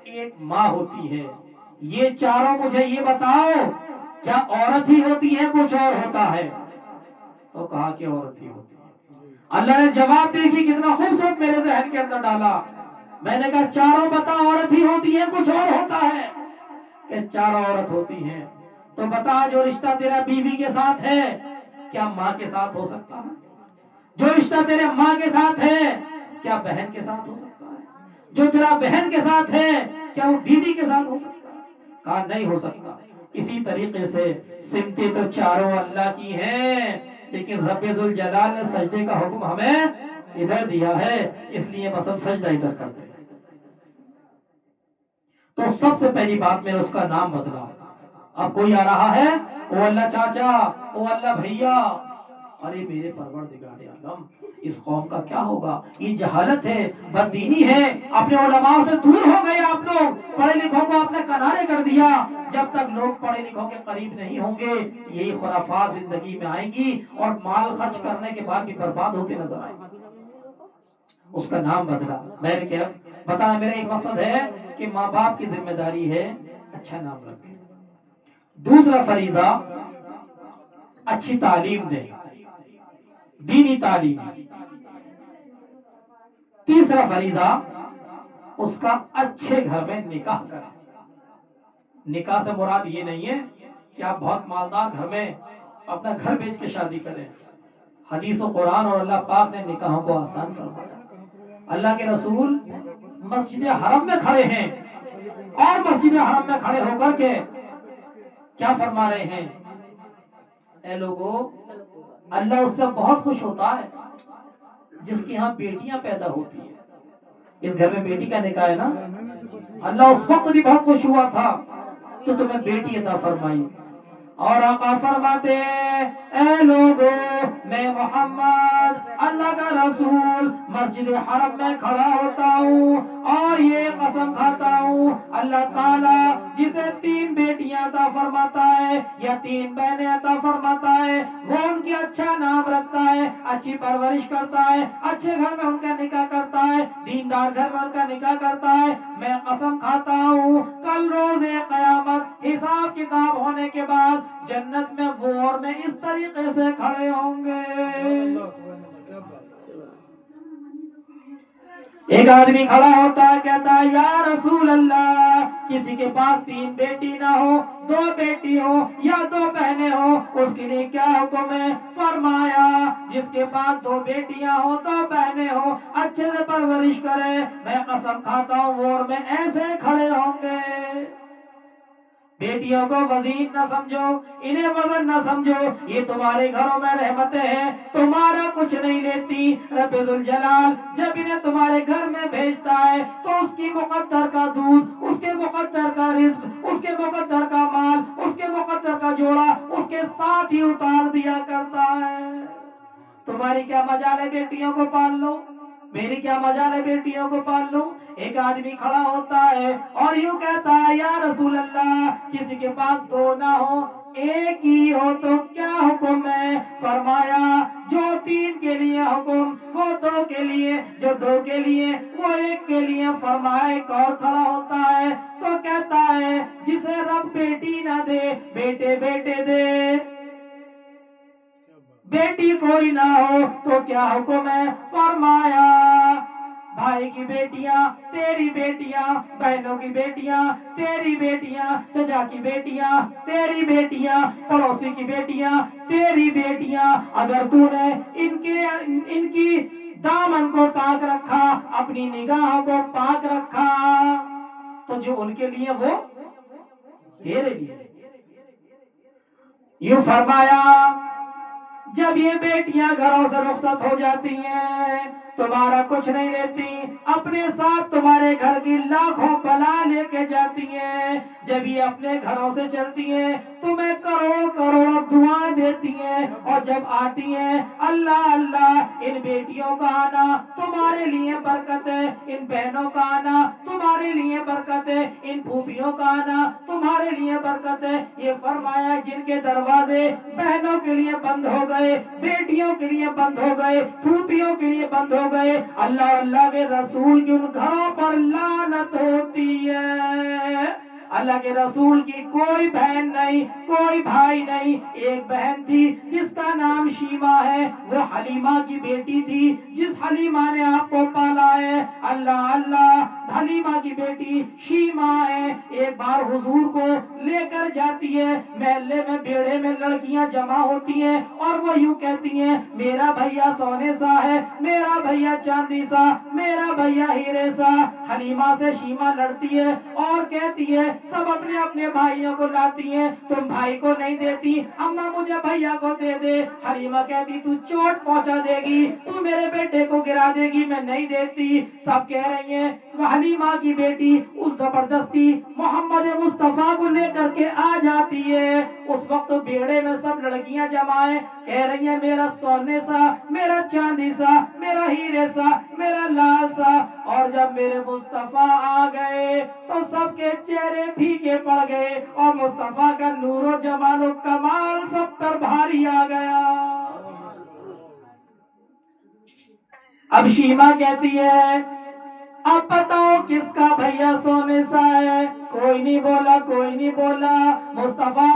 ایک ماں ہوتی ہے، یہ چاروں مجھے یہ بتاؤ کیا عورت ہی ہوتی ہے کچھ اور ہوتا ہے؟ تو کہا کہ عورت ہی ہوتی ہے۔ اللہ نے جواب دیکھی کتنا خوبصورت میرے ذہن کے اندر ڈالا۔ میں نے کہا چاروں بتا عورت ہی ہوتی ہے کچھ اور ہوتا ہے؟ کہ چاروں عورت ہوتی ہیں۔ تو بتا جو رشتہ تیرا بیوی کے ساتھ ہے کیا ماں کے ساتھ ہو سکتا ہے؟ جو رشتہ تیرے ماں کے ساتھ ہے کیا بہن کے ساتھ ہو سکتا ہے؟ جو تیرا بہن کے ساتھ ہے کیا وہ بیوی کے ساتھ ہو سکتا ہے؟ کہا نہیں ہو سکتا۔ اسی طریقے سے سمتیں تو چاروں اللہ کی ہیں، لیکن رب ذوالجلال نے سجدے کا حکم ہمیں ادھر دیا ہے، اس لیے بس ہم سجدہ ادھر کرتے ہیں۔ تو سب سے پہلی بات میں نے اس کا نام بدلا۔ اب کوئی آ رہا ہے او اللہ چاچا، او اللہ بھیا، ارے میرے پروردگار عالم اس قوم کا کیا ہوگا؟ یہ جہالت ہے، بددینی ہے، اپنے علماء سے دور ہو گئے آپ لوگ، پڑھے لکھوں کو آپ نے کنارے کر دیا۔ جب تک لوگ پڑھے لکھوں کے قریب نہیں ہوں گے یہی خرافات زندگی میں آئیں گی اور مال خرچ کرنے کے بعد بھی برباد ہوتے نظر آئیں گے۔ اس کا نام بدلا۔ میں نے کہا بتانا میرا ایک مقصد ہے کہ ماں باپ کی ذمہ داری ہے اچھا نام رکھیں، دوسرا فریضہ اچھی تعلیم دیں، دینی تعلیم، تیسرا فریضہ اس کا اچھے گھر میں نکاح کریں۔ نکاح سے مراد یہ نہیں ہے کہ آپ بہت مالدار گھر میں اپنا گھر بیچ کے شادی کریں۔ حدیث و قرآن اور اللہ پاک نے نکاحوں کو آسان فرمایا۔ اللہ کے رسول مسجد حرم میں کھڑے ہیں، اور مسجد حرم میں کھڑے ہو کر کے کیا فرما رہے ہیں؟ اے لوگوں، اللہ اس سے بہت خوش ہوتا ہے جس کی ہاں بیٹیاں پیدا ہوتی ہیں۔ اس گھر میں بیٹی کا نکاح ہے نا، اللہ اس وقت بھی بہت خوش ہوا تھا کہ تمہیں بیٹی عطا فرمائی۔ اور آقا فرماتے ہیں اے لوگو، میں محمد اللہ کا رسول مسجد حرم میں کھڑا ہوتا ہوں اور یہ قسم کھاتا ہوں اللہ تعالیٰ جسے 3 بیٹیاں عطا فرماتا ہے یا 3 بہنیں عطا فرماتا ہے، وہ ان کی اچھا نام رکھتا ہے، اچھی پرورش کرتا ہے، اچھے گھر میں ان کا نکاح کرتا ہے، دیندار گھر میں ان کا نکاح کرتا ہے۔ میں قسم کھاتا ہوں کل روز قیامت حساب کتاب ہونے کے بعد جنت میں وہ اور میں اس طریقے سے کھڑے ہوں گے۔ ایک آدمی کھڑا ہوتا ہے، کہتا ہے یا رسول اللہ، کسی کے پاس 3 بیٹی نہ ہو، 2 بیٹی ہو یا 2 بہنیں ہو، اس کے لیے کیا حکم ہے؟ فرمایا جس کے پاس 2 بیٹیاں ہو 2 بہنیں ہو، اچھے سے پرورش کرے، میں قسم کھاتا ہوں وہ اور میں ایسے کھڑے ہوں گے۔ بیٹیوں کو وزین نہ سمجھو، انہیں وزن نہ سمجھو، یہ تمہارے گھروں میں رحمتیں ہیں، تمہارا کچھ نہیں لیتی۔ رب ذوالجلال جب انہیں تمہارے گھر میں بھیجتا ہے تو اس کی مقدر کا دودھ، اس کے مقدر کا رزق، اس کے مقدر کا مال، اس کے مقدر کا جوڑا اس کے ساتھ ہی اتار دیا کرتا ہے۔ تمہاری کیا مجال ہے بیٹیوں کو پال لو، میری کیا مجال ہے بیٹیوں کو پال لو۔ ایک آدمی کھڑا ہوتا ہے اور یوں کہتا ہے یا رسول اللہ، کسی کے پاس 2 نہ ہو، ایک ہی ہو تو کیا حکم ہے؟ فرمایا جو 3 کے لیے حکم وہ 2 کے لیے، جو 2 کے لیے وہ 1 کے لیے۔ فرمایا ایک اور کھڑا ہوتا ہے تو کہتا ہے جسے رب بیٹی نہ دے بیٹے بیٹے دے، بیٹی کوئی نہ ہو تو کیا حکم ہے؟ فرمایا بھائی کی بیٹیاں تیری بیٹیاں، بہنوں کی بیٹیاں تیری بیٹیاں، چچا کی بیٹیاں تیری بیٹیاں، پڑوسی کی بیٹیاں تیری بیٹیاں، اگر تو نے ان کی دامن کو پاک رکھا، اپنی نگاہوں کو پاک رکھا، تو جو ان کے لیے وہ تیرے لیے۔ یوں فرمایا جب یہ بیٹیاں گھروں سے رخصت ہو جاتی ہیں تمہارا کچھ نہیں لیتی، اپنے ساتھ تمہارے گھر کی لاکھوں بلا لے کے جاتی ہیں۔ جب یہ اپنے گھروں سے چلتی ہیں تمہیں کروڑوں کروڑوں دعائیں دیتی ہیں، اور جب آتی ہیں اللہ اللہ، ان بیٹیوں کا آنا تمہارے لیے برکت ہے، ان بہنوں کا آنا تمہارے لیے برکت ہے، ان پھوپھیوں کا آنا تمہارے لیے برکت ہے۔ یہ فرمایا جن کے دروازے بہنوں کے لیے بند ہو گئے، بیٹیوں کے لیے بند ہو گئے، پھوپھیوں کے لیے بند ہو گئے، اللہ اللہ کے رسول کی ان گھروں پر لعنت ہوتی ہے۔ اللہ کے رسول کی کوئی بہن نہیں، کوئی بھائی نہیں، ایک بہن تھی جس کا نام شیما ہے، وہ حلیمہ کی بیٹی تھی جس حلیمہ نے آپ کو پالا ہے۔ اللہ اللہ، حلیمہ کی بیٹی شیما ہے، ایک بار حضور کو لے کر جاتی ہے، محلے میں بیڑے میں لڑکیاں جمع ہوتی ہیں اور وہ یوں کہتی ہیں میرا بھیا سونے سا ہے، میرا بھیا چاندی سا، میرا بھیا ہیرے سا۔ حلیمہ سے شیما لڑتی ہے اور کہتی ہے سب اپنے اپنے بھائیوں کو لاتی ہیں، تم بھائی کو نہیں دیتی، اماں مجھے بھیا کو دے دے۔ حلیمہ کہتی تو چوٹ پہنچا دے گی، تو میرے بیٹے کو گرا دے گی، میں نہیں دیتی۔ سب کہہ رہی ہیں حلیمہ کی بیٹی اس زبردستی محمد مصطفیٰ کو لے کر کے آ جاتی ہے۔ اس وقت بیڑے میں سب لڑکیاں جمع ہیں، کہہ رہی ہیں میرا سونے سا، میرا چاندی سا، میرا ہیرے سا، میرا لال سا۔ اور جب میرے مصطفیٰ آ گئے تو سب کے چہرے پھیکے پڑ گئے اور مصطفیٰ کا نور و جمال و کمال سب پر بھاری آ گیا۔ اب شیما کہتی ہے اب بتاؤ کس کا بھیا سونے سا ہے؟ کوئی نہیں بولا، کوئی نہیں بولا۔ مصطفیٰ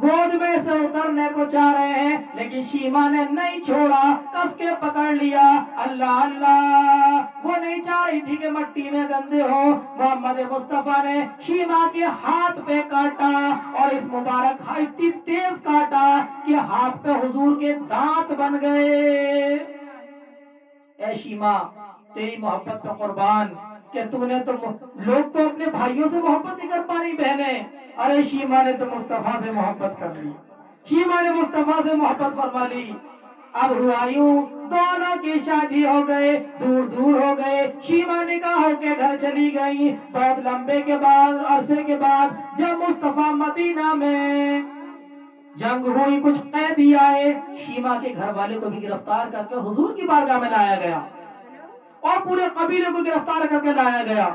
گود میں سے اترنے کو چاہ رہے ہیں لیکن شیما نے نہیں چھوڑا، کس کے پکڑ لیا۔ اللہ اللہ، وہ نہیں چاہ رہی تھی کہ مٹی میں گندے ہو۔ محمد مصطفیٰ نے شیما کے ہاتھ پہ کاٹا اور اس مبارک اتنی تیز کاٹا کہ ہاتھ پہ حضور کے دانت بن گئے۔ اے شیما تیری محبت پہ قربان، کہ تو نے تو لوگ تو اپنے بھائیوں سے محبت نہیں کر پا رہی بہنیں، ارے شیما نے تو مصطفیٰ سے محبت کر لی، شیما نے مصطفیٰ سے محبت فرما لی۔ اب ہوا یوں دونوں کی شادی ہو گئے، دور دور ہو گئے، شیما نکاح ہو کے گھر چلی گئی۔ بہت لمبے کے بعد عرصے کے بعد جب مصطفیٰ مدینہ میں جنگ ہوئی، کچھ قیدی آئے، شیما کے گھر والے کو بھی گرفتار کر کے حضور کی بارگاہ میں لایا گیا اور پورے قبیلے کو گرفتار کر کے لایا گیا۔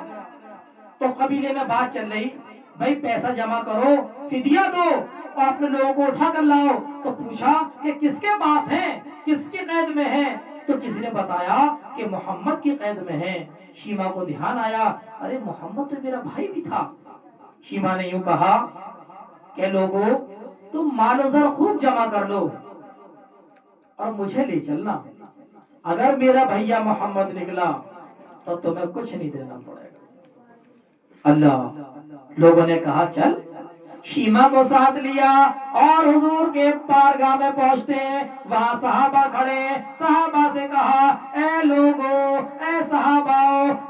تو قبیلے میں بات چل رہی، بھائی پیسہ جمع کرو، فدیہ دو اور اپنے لوگوں کو اٹھا کر لاؤ۔ تو پوچھا کہ کس کے پاس ہیں، کس کی قید میں ہیں؟ تو کسی نے بتایا کہ محمد کی قید میں ہیں۔ شیما کو دھیان آیا، ارے محمد تو میرا بھائی بھی تھا۔ شیما نے یوں کہا کہ لوگوں تم مال و زر خوب جمع کر لو اور مجھے لے چلنا، اگر میرا بھیا محمد نکلا تو تمہیں کچھ نہیں دینا پڑے گا۔ اللہ، لوگوں نے کہا چل، شیما کو ساتھ لیا اور حضور کے بارگاہ میں پہنچتے ہیں، وہاں صحابہ کھڑے ہیں۔ صحابہ سے کہا، اے لوگوں، اے صحابہ،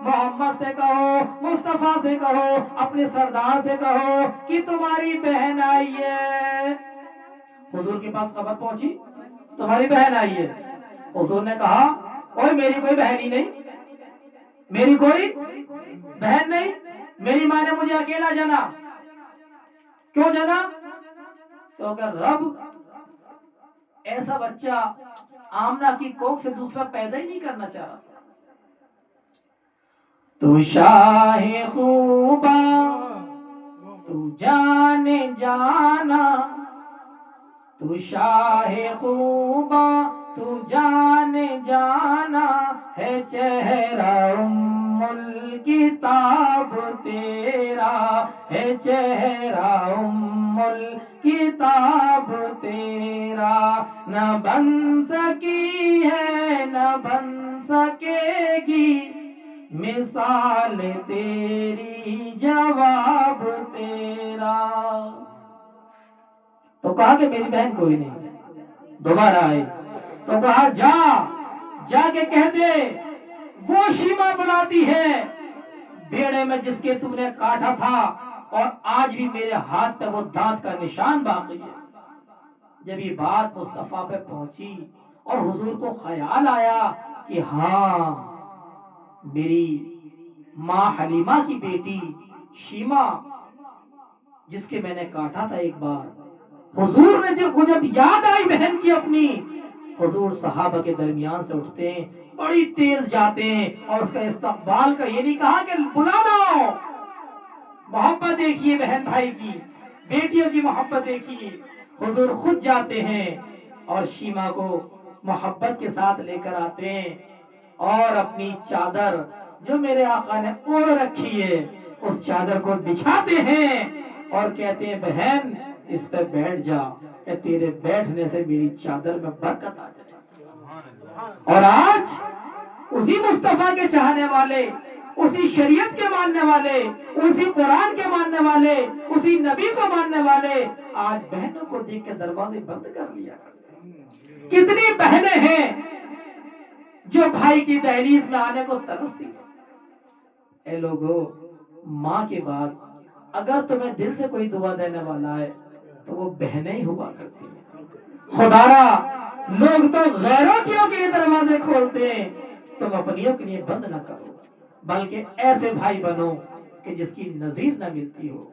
محمد سے کہو، مصطفیٰ سے کہو، اپنے سردار سے کہو کہ تمہاری بہن آئی ہے۔ حضور کے پاس خبر پہنچی تمہاری بہن آئی ہے۔ حضور نے کہا، اوہ میری کوئی بہن ہی نہیں، میری کوئی بہن نہیں، میری ماں نے مجھے اکیلا جانا۔ کیوں جانا؟ تو اگر رب ایسا بچہ آمنہ کی کوکھ سے دوسرا پیدا ہی نہیں کرنا چاہ رہا۔ تو شاہ خوبا تو جان جانا، تو شاہ خوبا تو جان جانا، ہے چہرہ ام الکتاب تیرا، ہے چہرہ ام الکتاب تیرا، نہ بن سکی ہے نہ بن سکے گی مثال تیری جواب تیرا۔ تو کہا کہ میری بہن کوئی نہیں۔ دوبارہ آئے تو کہا جا کے کہہ دے وہ شیما بلاتی ہے بیڑے میں جس کے تم نے کاٹا تھا، اور آج بھی میرے ہاتھ پہ وہ دانت کا نشان باقی ہے۔ جب یہ بات مصطفیٰ پہ پہنچی اور حضور کو خیال آیا کہ ہاں میری ماں حلیمہ کی بیٹی شیما جس کے میں نے کاٹا تھا ایک بار، حضور نے جب یاد آئی بہن کی اپنی، حضور صحابہ کے درمیان سے اٹھتے ہیں، بڑی تیز جاتے ہیں اور اس کا استقبال کا یہ نہیں کہا کہ بلا لو، محبت دیکھیے بہن بھائی کی، بیٹیوں کی محبت دیکھیے۔ حضور خود جاتے ہیں اور شیما کو محبت کے ساتھ لے کر آتے ہیں اور اپنی چادر جو میرے آقا نے اوڑھ رکھی ہے اس چادر کو بچھاتے ہیں اور کہتے ہیں بہن اس پہ بیٹھ جا، کہ تیرے بیٹھنے سے میری چادر میں برکت آ جائے۔ اور آج اسی مصطفیٰ کے چاہنے والے، اسی شریعت کے ماننے والے، اسی قرآن کے ماننے والے، اسی نبی کو ماننے والے آج بہنوں کو دیکھ کے دروازے بند کر لیا کرتے ہیں۔ کتنی بہنیں ہیں جو بھائی کی دہلیز میں آنے کو ترستی ہیں۔ اے لوگوں، ماں کے بعد اگر تمہیں دل سے کوئی دعا دینے والا ہے تو وہ بہنیں ہی ہوا کرتی ہیں۔ خدارا لوگ تو غیروں کے لیے دروازے کھولتے ہیں، تم اپنیوں کے لیے بند نہ کرو، بلکہ ایسے بھائی بنو کہ جس کی نظیر نہ ملتی ہو۔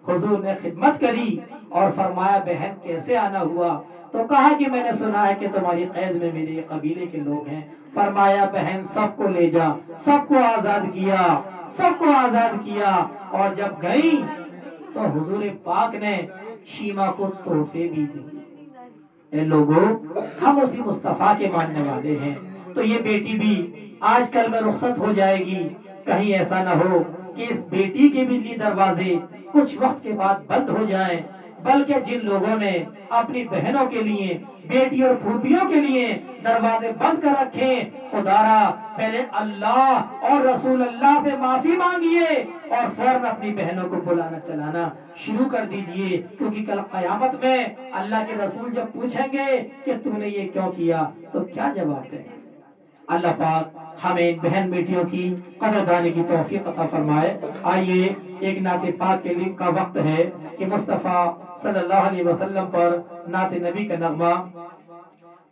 حضور نے خدمت کری اور فرمایا بہن کیسے آنا ہوا؟ تو کہا کہ میں نے سنا ہے کہ تمہاری قید میں میرے قبیلے کے لوگ ہیں۔ فرمایا بہن سب کو لے جا، سب کو آزاد کیا، سب کو آزاد کیا۔ اور جب گئی تو حضور پاک نے شیما کو تحفے بھی دی۔ اے لوگوں، ہم اسی مصطفیٰ کے ماننے والے ہیں، تو یہ بیٹی بھی آج کل میں رخصت ہو جائے گی، کہیں ایسا نہ ہو کہ اس بیٹی کے بھی دروازے کچھ وقت کے بعد بند ہو جائیں، بلکہ جن لوگوں نے اپنی بہنوں کے لیے، بیٹی اور پھوپھیوں کے لیے دروازے بند کر رکھے، خدارا پہلے اللہ اور رسول اللہ سے معافی مانگیے اور فوراً اپنی بہنوں کو بلانا چلانا شروع کر دیجئے، کیونکہ کل قیامت میں اللہ کے رسول جب پوچھیں گے کہ تو نے یہ کیوں کیا تو کیا جواب دیں گے؟ اللہ پاک ہمیں بہن بیٹیوں کی قدردانی کی توفیق عطا فرمائے۔ آئیے ایک نعت پاک کے لیے کا وقت ہے کہ مصطفیٰ صلی اللہ علیہ وسلم پر نعت نبی کا نغمہ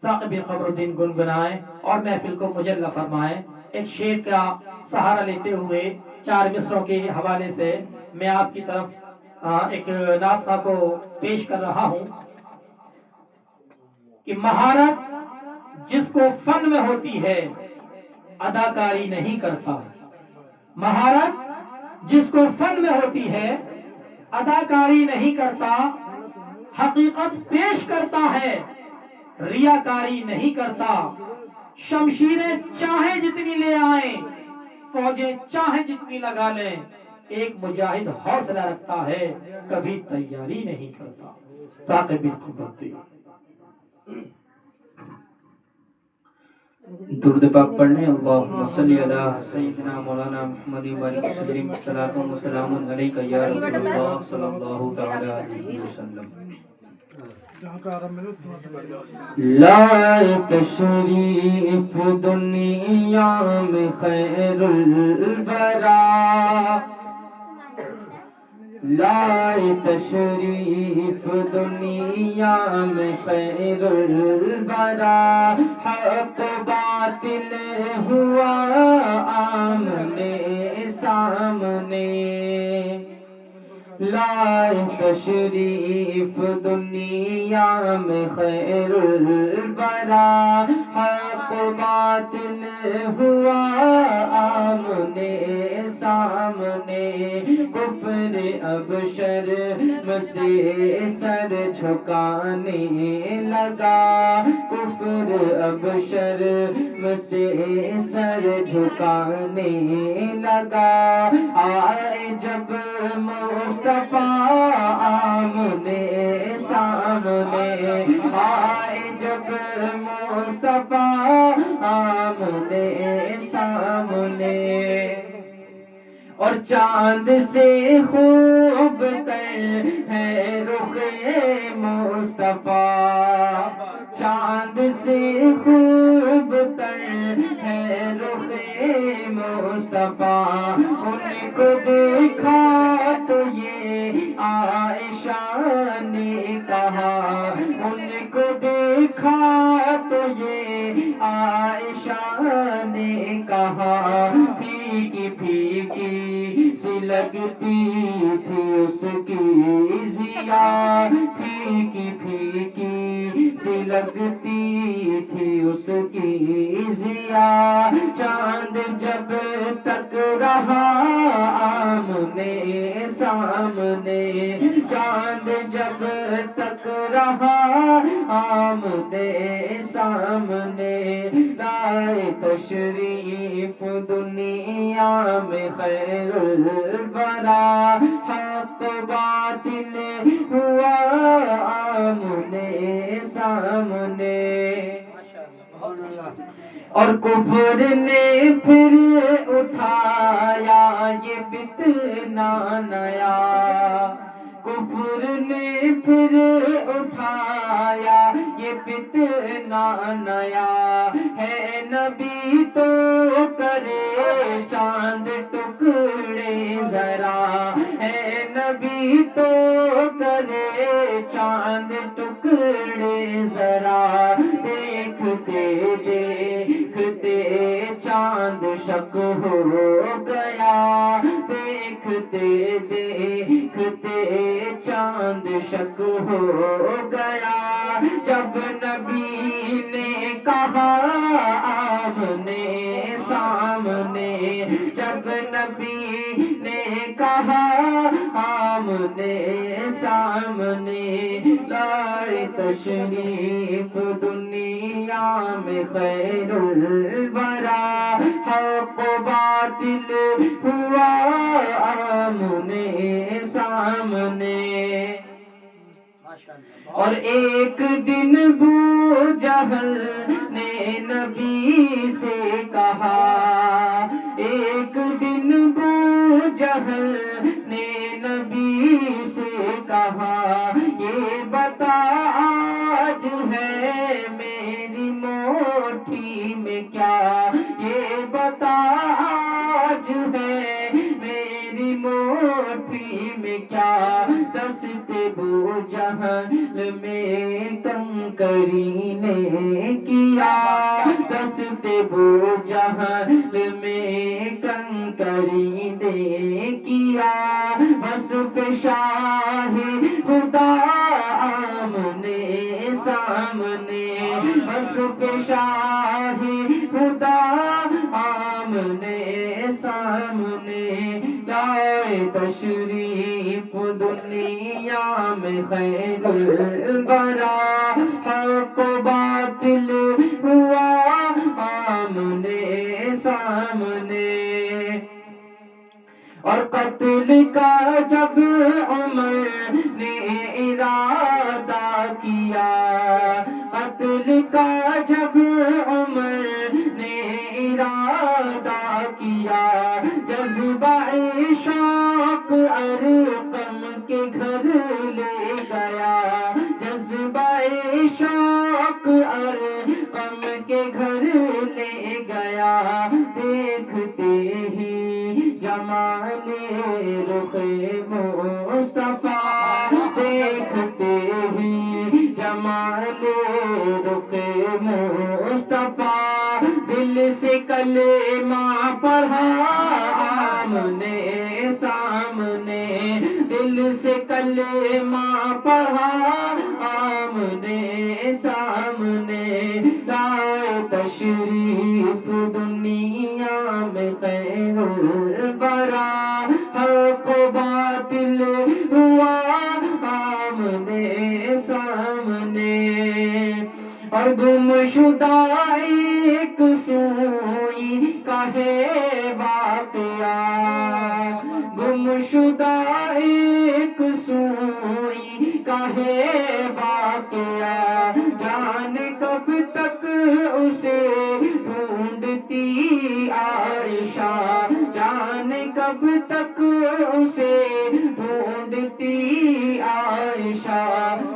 ثاقب قمر الدین گنگنائیں اور محفل کو مجلہ فرمائیں۔ ایک شعر کا سہارا لیتے ہوئے 4 مصروں کے حوالے سے میں آپ کی طرف ایک نعت خواہ کو پیش کر رہا ہوں کہ مہارت جس کو فن میں ہوتی ہے اداکاری نہیں کرتا، مہارت جس کو فن میں ہوتی ہے اداکاری نہیں کرتا، حقیقت پیش کرتا ہے ریاکاری نہیں کرتا، شمشیریں چاہیں جتنی لے آئیں فوجیں چاہیں جتنی لگا لیں، ایک مجاہد حوصلہ رکھتا ہے کبھی تیاری نہیں کرتا۔ ثاقب القمر۔ درود پاک پڑھنے اللہم صلی علی سیدنا مولانا محمد وسلم، صلاۃ و سلام علیک یا رسول اللہ صلی اللہ تعالی علیہ وسلم۔ لائے تشریف دنیا میں خیر الورا، لائے تشریف دنیا میں خیر الورا، حق باطل ہوا آمنے سامنے، لائے تشریف دنیا میں خیر الورا، حق باطل ہوا آمنے سامنے، کفر ابشر مسیح سر جھکانے لگا، کفر ابشر مسیح سر جھکانے لگا، آئے جب مصطفیٰ آمنے سامنے، آئے جب مصطفیٰ آمنے سامنے، اور چاند سے خوب تر ہے رخ مصطفیٰ، چاند سے خوب تر ہے رخ مصطفیٰ، ان کو دیکھا تو یہ عائشہ نے کہا، ان کو دیکھا تو یہ عائشہ نے کہا، پھیکی پھیکی سی لگتی تھی اس کی ضیا، پھیکی پھیکی سی لگتی تھی اس کی ضیا، چاند جب تک رہا آمنے سامنے، چاند جب تک رہا آمنے سامنے، لائے تشریف دنیا میں خیر الورا، حق باطل ہوا آمنے سامنے، اور کفر نے پھر اٹھایا یہ فتنہ نیا، کفر نے پھر اٹھایا یہ فتنہ نیا، ہے نبی تو کرے چاند ٹکڑے ذرا، ہے نبی تو کرے چاند ٹکڑے ذرا، دیکھتے دیکھتے چاند شک ہو گیا، دیکھتے دیکھتے چاند شک ہو گیا، جب نبی نے کہا آمنے سامنے، جب نبی نے کہا آمنے سامنے، لائے تشریف دنیا میں خیر الورا، حق باطل ہوا آمنے سامنے، اور ایک دن ابو جہل نے نبی سے کہا، ایک دن ابو جہل نے نبی سے کہا، یہ بتا آج ہے میری موٹھی میں کیا، یہ جہل میں کنکری نے کیا رستے بو جہل میں کنکری نے کیا وصف شاہ خدا آمنے سامنے وصف شاہ خدا آمنے سامنے لائے تشریف دنیا میں خیر الورا حق و باطل ہوا آمنے سامنے اور قتل کا جب عمر نے ارادہ کیا قتل کا جب عمر نے ارادہ کیا جذبہ شوق ارقم کے گھر لے گیا جذبہ شوق ارقم کے گھر لے گیا دیکھتے ہی جمال رخ مصطفیٰ دیکھتے ہی جمال رخ مصطفیٰ دل سے کلمہ پڑھا آمنے سامنے دل سے کلمہ پڑھا آمنے سامنے لائے تشریف دنیا میں خیر الورا حق و باطل ہوا آمنے سامنے اور گم شدہ ایک سوئی کا ہے واقعہ گم شدہ ایک سوئی کا ہے واقعہ جانے کب تک اسے ڈھونڈتی عائشہ جانے کب تک اسے ڈھونڈتی عائشہ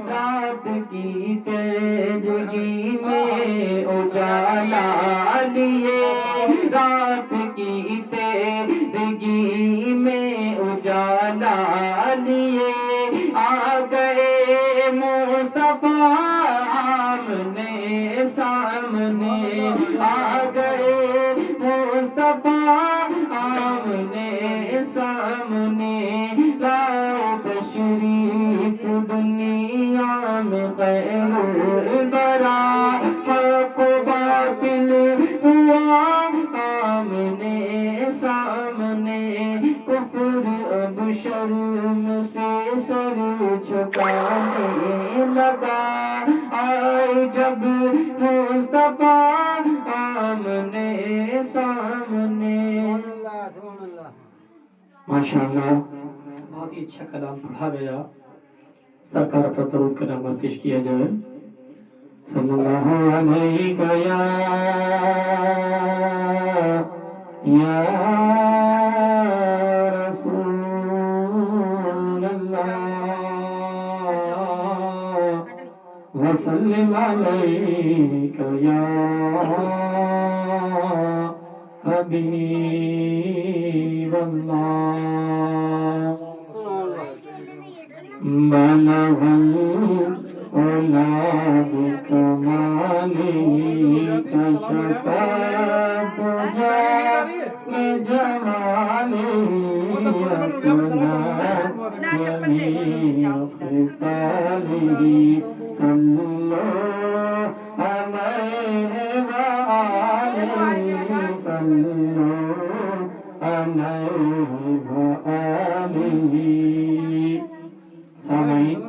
رات کی تیرگی میں اجالا لیے رات کی تیرگی میں اجالا لیے آ گئے مصطفیٰ آمنے سامنے آ گئے مصطفیٰ آمنے سامنے لائے تشریف دنیا میں خیر الورا حق و باطل ہوا آمنے سامنے کفر اب شرم سے سر جھکانے لگا آئے جب مصطفیٰ آمنے سامنے ماشاءاللہ بہت ہی اچھا کلام پڑھا گیا سرکار پر درود کا نام پیش کیا جائے صلی اللہ علیہ یا رسول اللہ وسلم علیک یا حبیب اللہ بلغ العلا بکمالہ کشف الدجى بجمالہ خصالہ صلوا علیہ وآلہ صلوا علیہ وآلہ سامعین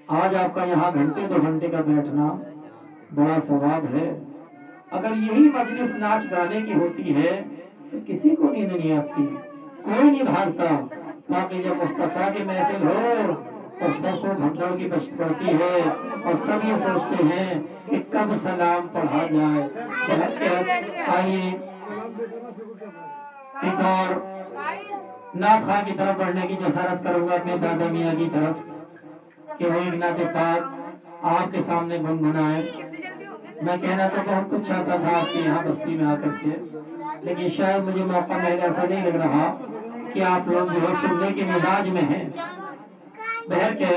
آج آپ کا یہاں گھنٹے 2 گھنٹے کا بیٹھنا بڑا ثواب ہے اگر یہی مجلس ناچ گانے کی ہوتی ہے تو کسی کو نیند نہیں آتی کوئی نہیں بھاگتا باقی جب مصطفیٰ کی محفل ہو تو سب کو گھنٹوں کی بشت پڑتی ہے اور سب یہ سوچتے ہیں کہ کب سلام پڑھا جائے آئیے ایک اور نعت خواہ کی طرف بڑھنے کی جسارت کروں گا اپنے دادا میاں کی طرف کہ وہ ایک نعت پاک آپ کے سامنے گنگنائے میں کہنا تو بہت کچھ چاہتا تھا آپ کے یہاں بستی میں آ کر کے لیکن شاید مجھے موقع محل ایسا نہیں لگ رہا کہ آپ لوگ جو ہے سننے کے مزاج میں ہیں بہر کے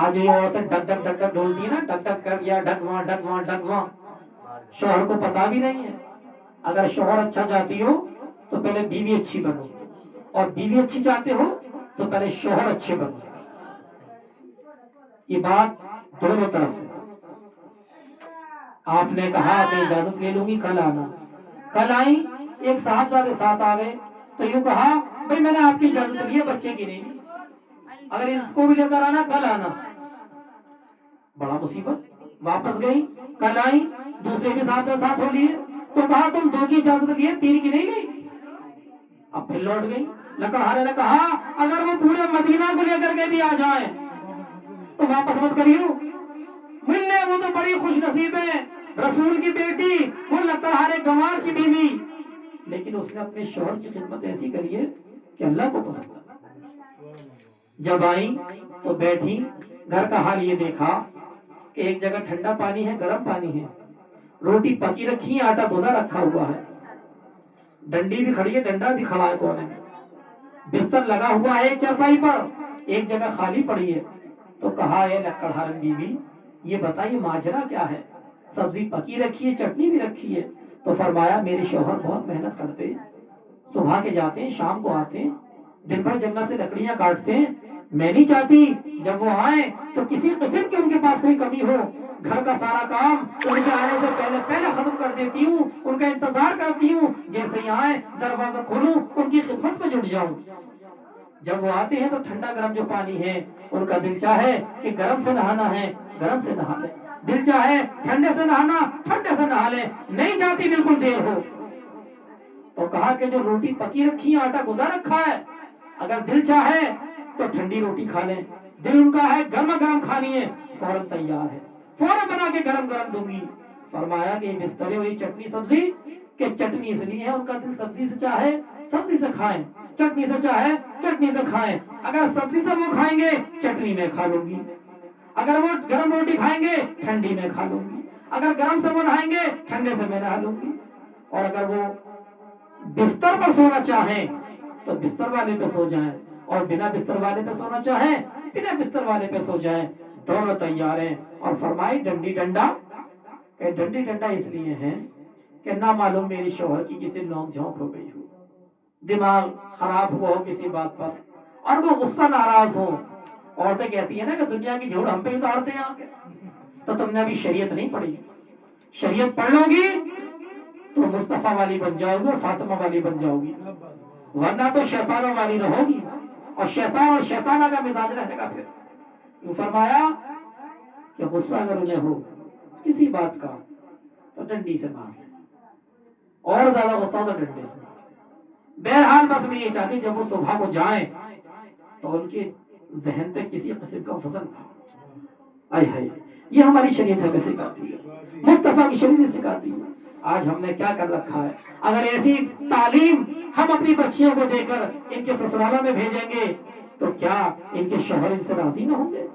آج یہ عورتیں ڈک ڈک ڈک ڈک ڈھولتی ہیں نا، ڈک ڈک کر گیا، ڈک وہاں ڈک وہاں ڈک وہاں، شوہر کو پتا بھی نہیں ہے۔ اگر شوہر اچھا چاہتی ہو تو پہلے بیوی اچھی بنو، اور بیوی اچھی چاہتے ہو تو پہلے شوہر اچھے بنو۔ یہ بات دونوں طرف ہے۔ آپ نے کہا میں اجازت لے لوں گی، کل آنا۔ کل آئی، ایک صاحبزادے ساتھ آ گئے تو یوں کہا بھائی میں نے آپ کی اجازت لی ہے، بچے کی نہیں، اگر اس کو بھی لے کر آنا کل آنا۔ بڑا مصیبت، واپس گئی، کل آئی، دوسرے بھی صاحبزادے ساتھ ہو لیے تو کہا تم دو کی اجازت لیے، تین کی نہیں لی۔ اب پھر لوٹ گئی، لکڑہارے نے کہا اگر وہ پورے مدینہ کو لے کر کے بھی آ جائیں تو واپس مت کریو، ملنے وہ تو بڑی خوش نصیب ہے، رسول کی بیٹی، وہ لکڑہارے گنوار کی بیوی، لیکن اس نے اپنے شوہر کی خدمت ایسی کری ہے کہ اللہ کو پسند ہے۔ جب آئی تو بیٹھی، گھر کا حال یہ دیکھا کہ ایک جگہ ٹھنڈا پانی ہے، گرم پانی ہے، روٹی پکی رکھی ہے، آٹا گونا رکھا ہوا ہے، ڈنڈی بھی کھڑی ہے، ڈنڈا بھی کھڑا ہے کونے میں، بستر لگا ہوا ہے ایک چارپائی پر، ایک جگہ خالی پڑی ہے۔ تو کہا اے لکڑہارن بیوی یہ بتائیے ماجرا کیا ہے؟ سبزی پکی رکھی ہے، چٹنی بھی رکھی ہے۔ تو فرمایا میرے شوہر بہت محنت کرتے ہیں، صبح کے جاتے ہیں، شام کو آتے ہیں، دن بھر جنگل سے لکڑیاں کاٹتے ہیں، میں نہیں چاہتی جب وہ آئیں تو کسی قسم کی ان کے پاس کوئی کمی ہو، گھر کا سارا کام ان کے آنے سے پہلے پہلے ختم کر دیتی ہوں، ان کا انتظار کرتی ہوں، جیسے ہی آئیں دروازہ کھولوں ان کی خدمت میں جٹ جاؤں۔ جب وہ آتے ہیں تو ٹھنڈا گرم جو پانی ہے ان کا دل چاہے کہ گرم سے نہانا ہے گرم سے نہا لے، دل چاہے ٹھنڈے سے نہانا ٹھنڈے سے نہا لے، نہیں چاہتی بالکل دیر ہو۔ تو کہا کہ جو روٹی پکی رکھی ہے، آٹا گودا رکھا ہے، اگر دل چاہے تو ٹھنڈی روٹی کھا لیں، دل ان کا ہے گرم گرم کھانی ہے، فوراً تیار ہے، فوراً بنا کے گرم گرم دوں گی۔ فرمایا کہ یہ بسترے ہوئی چٹنی سبزی، کہ چٹنی اس لیے ہے ان کا دل سبزی سے چاہے سبزی سے کھائیں، چٹنی سے چاہے چٹنی سے کھائیں، اگر سبزی سے وہ کھائیں گے چٹنی میں کھا لوں گی، اگر وہ گرم روٹی کھائیں گے ٹھنڈی میں کھا لوں گی، اگر گرم سے وہ نہائیں گے ٹھنڈے سے میں نہا لوں گی، اور اگر وہ بستر پر سونا چاہیں تو بستر والے پہ سو جائیں، اور بنا بستر والے پہ سونا چاہیں بنا بستر والے پہ سو جائیں، دونوں تیار ہیں۔ اور فرمائی ڈنڈی ڈنڈا، کہ ڈنڈی ڈنڈا اس لیے ہے کہ نہ معلوم میری شوہر کی کسی نوک جھونک ہو گئی ہو، دماغ خراب ہوا ہو کسی بات پر، اور وہ غصہ ناراض ہو۔ عورتیں کہتی ہیں نا کہ دنیا کی جھوٹ ہم پہ اتارتے ہیں آگے، تو تم نے ابھی شریعت نہیں پڑھی، شریعت پڑھ لو گی تو مصطفیٰ والی بن جاؤ گی اور فاطمہ والی بن جاؤ گی، ورنہ تو شیطانوں والی رہو گی، اور شیطان اور شیطانہ کا مزاج رہے گا۔ پھر یوں فرمایا کہ غصہ اگر انہیں ہو کسی بات کا تو ڈنڈی سے مار لیں، اور زیادہ غصہ ہو تو ڈنڈے سے مار لیں۔ بہرحال بس میں یہ چاہتی جب وہ صبح کو جائیں تو ان کے ذہن پہ کسی قسم کا وزن نہ ہو۔ آئے ہائے، یہ ہماری شریعت ہمیں سکھاتی ہے، مصطفیٰ کی شریعت سکھاتی ہے۔ آج ہم نے کیا کر رکھا ہے؟ اگر ایسی تعلیم ہم اپنی بچیوں کو دے کر ان کے سسرالوں میں بھیجیں گے تو کیا ان کے شوہر ان سے راضی نہ ہوں گے؟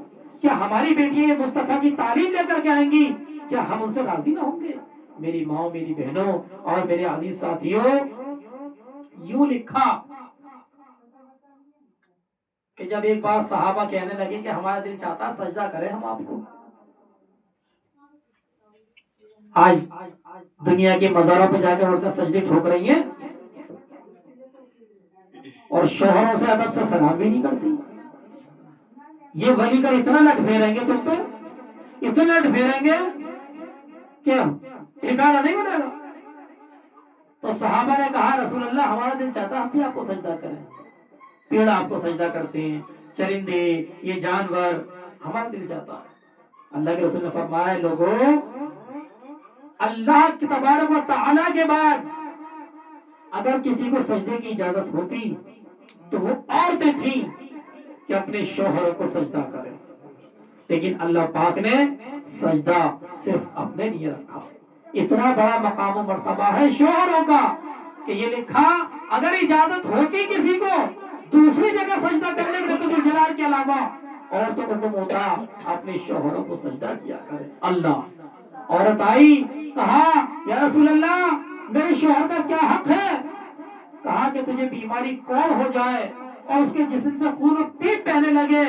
کیا ہماری بیٹیاں یہ مصطفیٰ کی تعلیم لے کر کے آئیں گی، کیا ہم ان سے راضی نہ ہوں گے؟ میری ماں، میری بہنوں اور میرے عزیز ساتھیوں، یوں لکھا کہ جب ایک بار صحابہ کہنے لگے کہ ہمارا دل چاہتا سجدہ کریں ہم آپ کو، آج دنیا کے مزاروں پہ جا کے عورتیں سجدے ٹھوک رہی ہیں اور شوہروں سے ادب سے سلام بھی نہیں کرتی۔ یہ ولی کر اتنا لٹ پھیریں گے تم پہ، اتنا لٹ پھیریں گے کہ ٹھکانہ نہیں ملے گا۔ تو صحابہ نے کہا رسول اللہ ہمارا دل چاہتا ہم بھی آپ کو سجدہ کریں، پیڑ آپ کو سجدہ کرتے ہیں، چرندے، یہ جانور، ہمارا دل چاہتا ہے۔ اللہ کے رسول نے فرمایا لوگوں، اللہ کی تبارک و تعالی کے بعد اگر کسی کو سجدے کی اجازت ہوتی تو وہ عورتیں تھیں کہ اپنے شوہروں کو سجدہ کریں، لیکن اللہ پاک نے سجدہ صرف اپنے لیے رکھا۔ اتنا بڑا مقام و مرتبہ ہے شوہروں کا کہ یہ لکھا اگر اجازت ہوتی کسی کو دوسری جگہ سجدہ کرنے کے رب الجلال کے علاوہ، عورتوں کو حکم ہوتا اپنے شوہروں کو سجدہ کیا کرے۔ اللہ، عورت آئی، کہا یا رسول اللہ میرے شوہر کا کیا حق ہے؟ کہا کہ تجھے بیماری کون ہو جائے اور اس کے جسم سے خون و پیپ بہنے لگے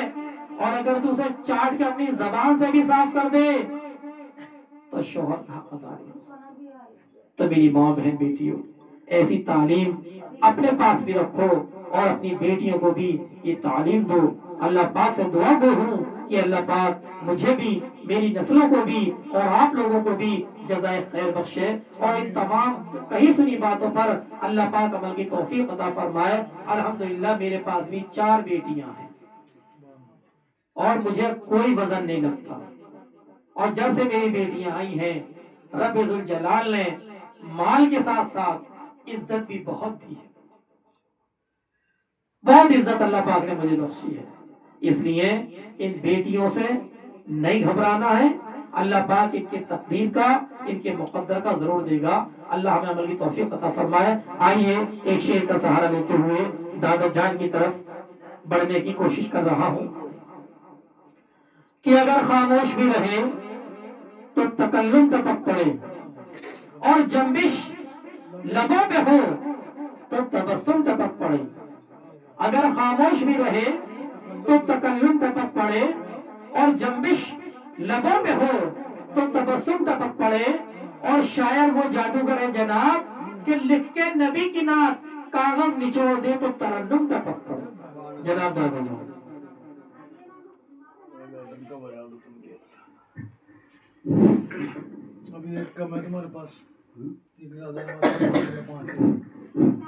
اور اگر تو اسے چاٹ کے اپنی زبان سے بھی صاف کر دے تو شوہر کا حق ادا نہیں ہو سکتا۔ تو میری ماں بہن بیٹیوں، ایسی تعلیم اپنے پاس بھی رکھو اور اپنی بیٹیوں کو بھی یہ تعلیم دو۔ اللہ پاک سے دعا گو ہوں کہ اللہ پاک مجھے بھی، میری نسلوں کو بھی اور آپ لوگوں کو بھی جزائے خیر بخشے، اور ان تمام کہیں سنی باتوں پر اللہ پاک عمل کی توفیق عطا فرمائے۔ الحمدللہ میرے پاس بھی 4 بیٹیاں ہیں اور مجھے کوئی وزن نہیں لگتا، اور جب سے میری بیٹیاں آئی ہیں رب ذوالجلال نے مال کے ساتھ ساتھ عزت بھی بہت دی ہے، بہت عزت اللہ پاک نے مجھے بخشی ہے۔ اس لیے ان بیٹیوں سے نہیں گھبرانا ہے، اللہ پاک ان کے تقدیر کا، ان کے مقدر کا ضرور دے گا۔ اللہ ہمیں عمل کی توفیق عطا فرمائے۔ آئیے ایک شعر کا سہارا لیتے ہوئے دادا جان کی طرف بڑھنے کی کوشش کر رہا ہوں کہ اگر خاموش بھی رہے تو تکلم ٹپک پڑے، اور جنبش لبوں پہ ہو تو تبسم ٹپک پڑے۔ اگر خاموش بھی رہے تو تکلم ٹپک پڑے، اور جنبش لبوں پہ ہو تو تبسم ٹپک پڑے، اور شاعر وہ جادوگر ہے جناب کہ لکھ کے نبی کی نعت کاغذ نچوڑ دے تو ترنم ٹپک پڑے۔ جناب دادا جان ابھی ایک کم ہے تمہارے پاس، ایک زیادہ ہے، 5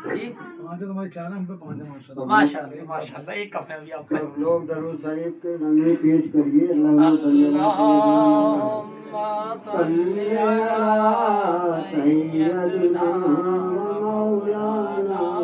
جی تمہاری 4 ہم پہ 5 ہے ماشاءاللہ۔ ماشاءاللہ ماشاءاللہ، ایک کپ ہے ابھی آپ سے۔ سب لوگ درود شریف کے نغمے پیش کریے۔ اللہم صلی علی سیدنا و مولانا